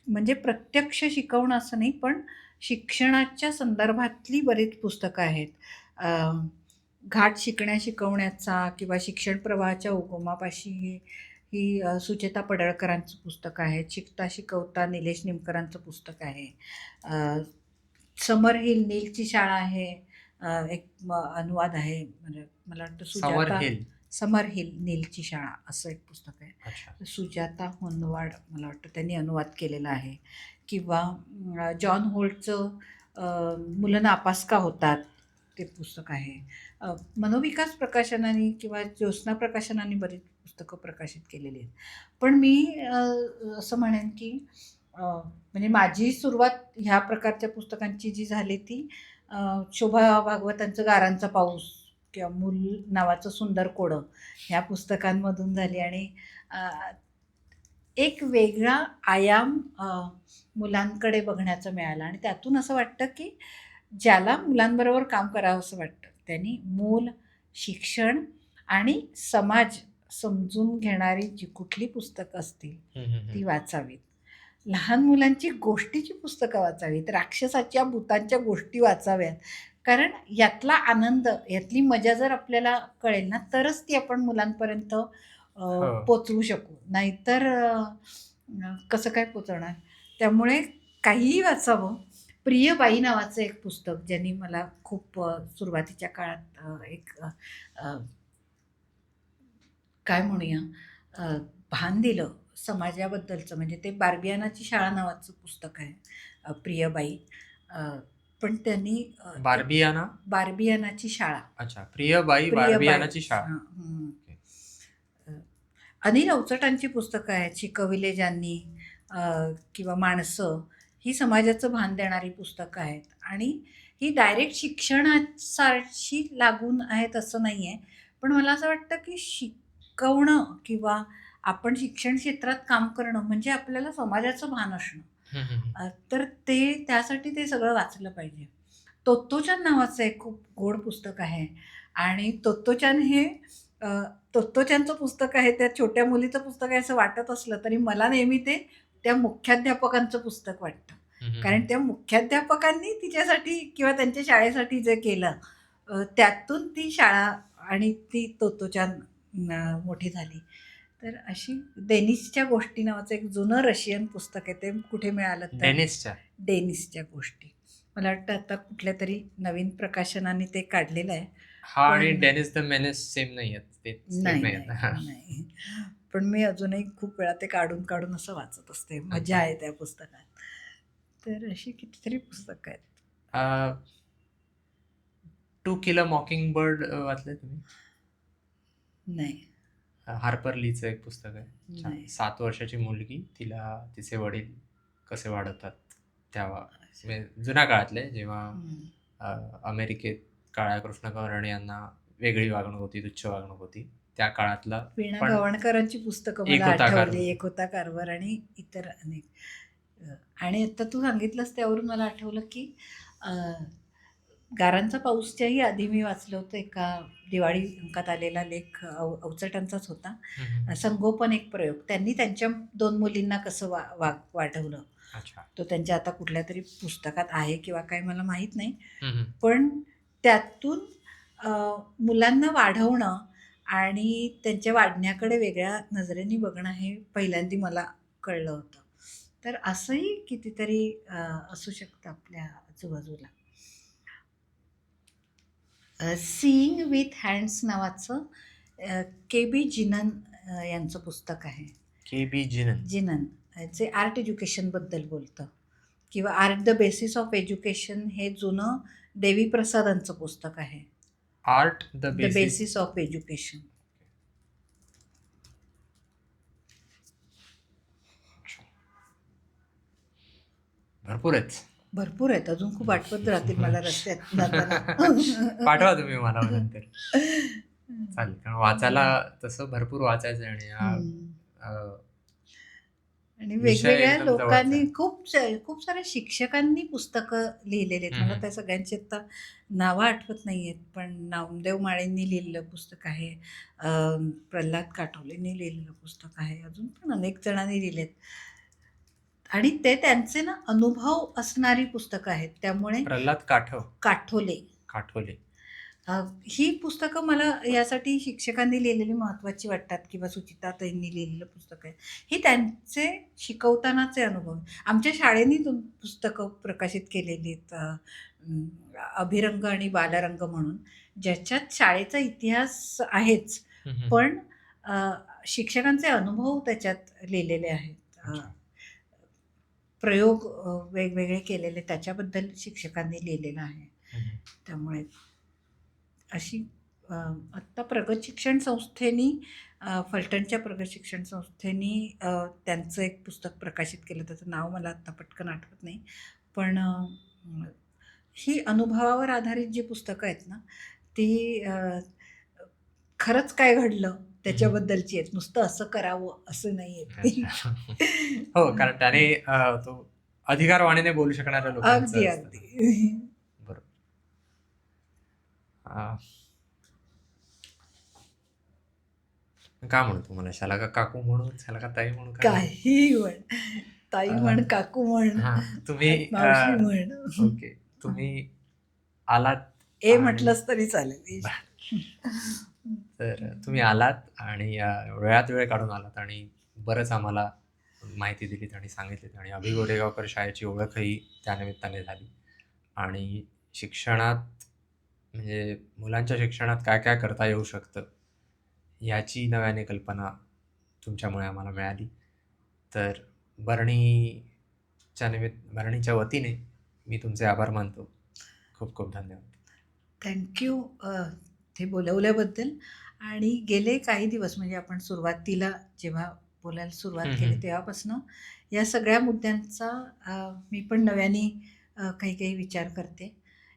म्हणजे प्रत्यक्ष शिकवणं असं नाही, पण शिक्षणाच्या संदर्भातली बरीच पुस्तकं आहेत. घाट शिकवण्याचा किंवा शिक्षण प्रवाहाच्या उगमापाशी ही सुचेता पडळकरांचं पुस्तक आहे. शिकता शिकवता निलेश निमकरांचं पुस्तक आहे. समर हिल नीलची शाळा आहे, एक अनुवाद आहे. म्हणजे मला वाटतं समर हिल नीलची शाळा असं एक पुस्तक आहे. सुजाता होनवाड मला वाटतं त्यांनी अनुवाद केलेला आहे. किंवा जॉन होल्टचं मुलं नापास का होतात ते पुस्तक आहे. मनोविकास प्रकाशनाने किंवा ज्योत्स्ना प्रकाशनाने बरीच पुस्तकं प्रकाशित केलेली आहेत. पण मी असं म्हणेन की म्हणजे माझी सुरुवात ह्या प्रकारच्या पुस्तकांची जी झाली ती शोभा भागवतांचं गारांचा पाऊस किंवा मूल नावाचं सुंदर कोडं ह्या पुस्तकांमधून झाली. आणि एक वेगळा आयाम मुलांकडे बघण्याचा मिळाला. आणि त्यातून असं वाटतं की ज्याला मुलांबरोबर काम करावं असं वाटतं त्यांनी मूल, शिक्षण आणि समाज समजून घेणारी जी कुठली पुस्तकं असतील ती वाचावीत. लहान मुलांची गोष्टीची पुस्तकं वाचावीत, राक्षसाच्या भूतांच्या गोष्टी वाचाव्यात. कारण यातला आनंद, यातली मजा जर आपल्याला कळेल ना, तरच ती आपण मुलांपर्यंत पोचवू शकू. नाहीतर कसं काय पोचवणार? त्यामुळे काहीही वाचावं. प्रियबाई नावाचं एक पुस्तक ज्यांनी मला खूप सुरुवातीच्या काळात एक काय म्हणूया भान दिलं समाजाबद्दलचं. म्हणजे ते बार्बियानाची शाळा नावाचं पुस्तक आहे, प्रियबाई. पण त्यांनी बार्बियानाची शाळा. अच्छा, प्रियबाई बार्बियानाची शाळा. अनिल अवचटांची पुस्तकं आहेत, शिकविले ज्यांनी किंवा माणसं, ही समाजाचं भान देणारी पुस्तकं आहेत. आणि ही डायरेक्ट शिक्षणासाठी लागून आहेत असं नाही आहे. पण मला असं वाटतं की शिकवणं किंवा आपण शिक्षण क्षेत्रात काम करणं म्हणजे आपल्याला समाजाचं भान असणं. तर त्यासाठी ते सगळं वाचलं पाहिजे. तोत्तोचान नावाचं एक खूप गोड पुस्तक आहे. आणि तोत्तोचानचं पुस्तक आहे, त्या छोट्या मुलीचं पुस्तक आहे असं वाटत असलं तरी मला नेहमी ते त्या मुख्याध्यापकांचं पुस्तक वाटतं. कारण त्या मुख्याध्यापकांनी तिच्यासाठी किंवा त्यांच्या शाळेसाठी जे केलं त्यातून ती शाळा आणि ती तोतोचान मोठी झाली. तर अशी डेनिसच्या गोष्टी नावाचं एक जुनं रशियन पुस्तक आहे, ते कुठे मिळालं तर डेनिसच्या. डेनिसच्या गोष्टी. मला वाटतं आता कुठल्या तरी नवीन प्रकाशनाने ते काढलेलं आहे. हा आणि पण डेनिस द मेनेस सेम नाही आहेत, ते सेम नाही नाही आहेत. नाही नाही, पण मी अजूनही खूप वेळा ते काढून काढून असं वाचत असते. मजा आहे त्या पुस्तकात. तर अशी कितीतरी पुस्तकं आहेत. टू किल अ मॉकिंग बर्ड वाचलंय तुम्ही? नाही हार्पर लीचं एक पुस्तक आहे. छान. नाही. 7 वर्षाची मुलगी, तिला तिचे वडील कसे वाढवतात तेव्हा, म्हणजे जुन्या काळातले, जेव्हा अमेरिकेत काळ्या कृष्णकुमार यांना वेगळी वागणूक होती, तुच्छ वागणूक होती, त्या काळातला वीणा पण गवाणकरांची पुस्तकं एक मला होता आठवली. कारभार. एक होता कारभार आणि इतर अनेक. आणि आता तू सांगितलंस त्यावरून मला आठवलं की गारांचा पाऊसच्याही आधी मी वाचलं होतं, एका दिवाळी अंकात आलेला लेख अवचटांचाच होता, संगोपन एक प्रयोग. त्यांनी त्यांच्या 2 मुलींना कसं वाढवलं. अच्छा. तो त्यांच्या आता कुठल्या तरी पुस्तकात आहे किंवा काय मला माहीत नाही, हम्म. पण त्यातून मुलांना वाढवणं आणि त्यांच्या वाढण्याकडे वेगळ्या नजरेने बघणं हे पहिल्यांदा मला कळलं होतं. तर असंही कितीतरी असू शकतं आपल्या आजूबाजूला. सीइंग विथ हँड्स नावाचं के.बी. जिनन यांचं पुस्तक आहे. के.बी. जिनन. जे आर्ट एज्युकेशनबद्दल बोलतं, किंवा art the basis of education हे जुनं देवी प्रसादांचं पुस्तक आहे. Art the the basis of education. भरपूर आहेत, अजून खूप आठवत राहतील मला रस्त्यात जाताना. पाठवा तुम्ही मला नंतर. चालेल, कारण वाचायला तसं भरपूर वाचायचं आहे आणि विषय वेगवेगळ्या एकदम लोकांनी जवळचा खूप साऱ्या शिक्षकांनी पुस्तकं लिहिलेली आहेत. मला त्या सगळ्यांची आता नावं आठवत नाही आहेत, पण नामदेव माळेंनी लिहिलेलं पुस्तक आहे, प्रल्हाद काठोलेंनी लिहिलेलं पुस्तक आहे, अजून पण अनेक जणांनी लिहिलेत. आणि ते त्यांचे ना अनुभव असणारी पुस्तकं आहेत. त्यामुळे प्रल्हाद काठोले ही पुस्तकं मला यासाठी शिक्षकांनी लिहिलेली महत्त्वाची वाटतात, किंवा सुचिताताईंनी लिहिलेलं पुस्तक आहे. ही त्यांचे शिकवतानाचे अनुभव. आमच्या शाळेने पुस्तकं प्रकाशित केलेली आहेत, अभिरंग आणि बालरंग म्हणून, ज्याच्यात शाळेचा इतिहास आहेच, पण शिक्षकांचे अनुभव त्याच्यात लिहिलेले आहेत. प्रयोग वेगवेगळे केलेले त्याच्याबद्दल शिक्षकांनी लिहिलेलं आहे. त्यामुळे अशी आत्ता प्रगत शिक्षण संस्थेनी, फलटणच्या प्रगत शिक्षण संस्थेनी त्यांचं एक पुस्तक प्रकाशित केलं. त्याचं नाव मला आत्ता पटकन आठवत नाही, पण ही अनुभवावर आधारित जी पुस्तकं आहेत ना, ती खरंच काय घडलं त्याच्याबद्दलची आहेत. नुसतं असं करावं असं नाही आहे. हो, कारण त्याने तो अधिकारवाणीने बोलू शकणाऱ्या लोकांचं अगदी असतं. अगदी. बरोबर. काय म्हणू तुम्हाला? शाला का काकू म्हणू, शाला का ताई म्हणू? काही म्हण, ताई म्हण, काकू म्हण, तुम्ही मावशी म्हण. ओके, तुम्ही आलात, म्हटलंच तरी चालेल. तर तुम्ही आलात आणि वेळात वेळ काढून आलात आणि बरंच आम्हाला माहिती दिलीत आणि सांगितलीत, आणि अभि गोरेगावकर शाळेची ओळखही त्यानिमित्ताने झाली. आणि शिक्षणात, म्हणजे मुलांच्या शिक्षणात काय काय करता येऊ शकतं ह्याची नव्याने कल्पना तुमच्यामुळे आम्हाला मिळाली. तर भरणीच्या वतीने मी तुमचे आभार मानतो. खूप खूप धन्यवाद. थँक्यू ते बोलवल्याबद्दल. आणि गेले काही दिवस, म्हणजे आपण सुरुवातीला जेव्हा बोलायला सुरुवात केली तेव्हापासून या सगळ्या मुद्द्यांचा मी पण नव्याने काही काही विचार करते.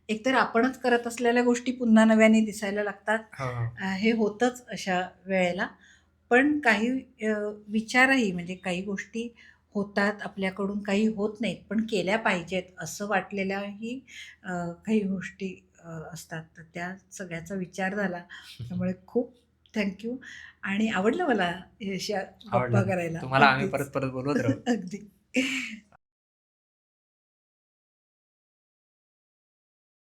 एकतर आपणच करत असलेल्या गोष्टी पुन्हा नव्याने दिसायला लागतात, हे होतंच अशा वेळेला. पण काही विचारही, म्हणजे काही गोष्टी होतात आपल्याकडून, काही होत नाहीत पण केल्या पाहिजेत असं वाटलेल्याही काही गोष्टी असतात. तर त्या सगळ्याचा विचार झाला. त्यामुळे खूप थँक्यू. आणि आवडलं मला अशा गप्पा करायला. तुम्हाला आम्ही परत परत बोलवत राहू. अगदी.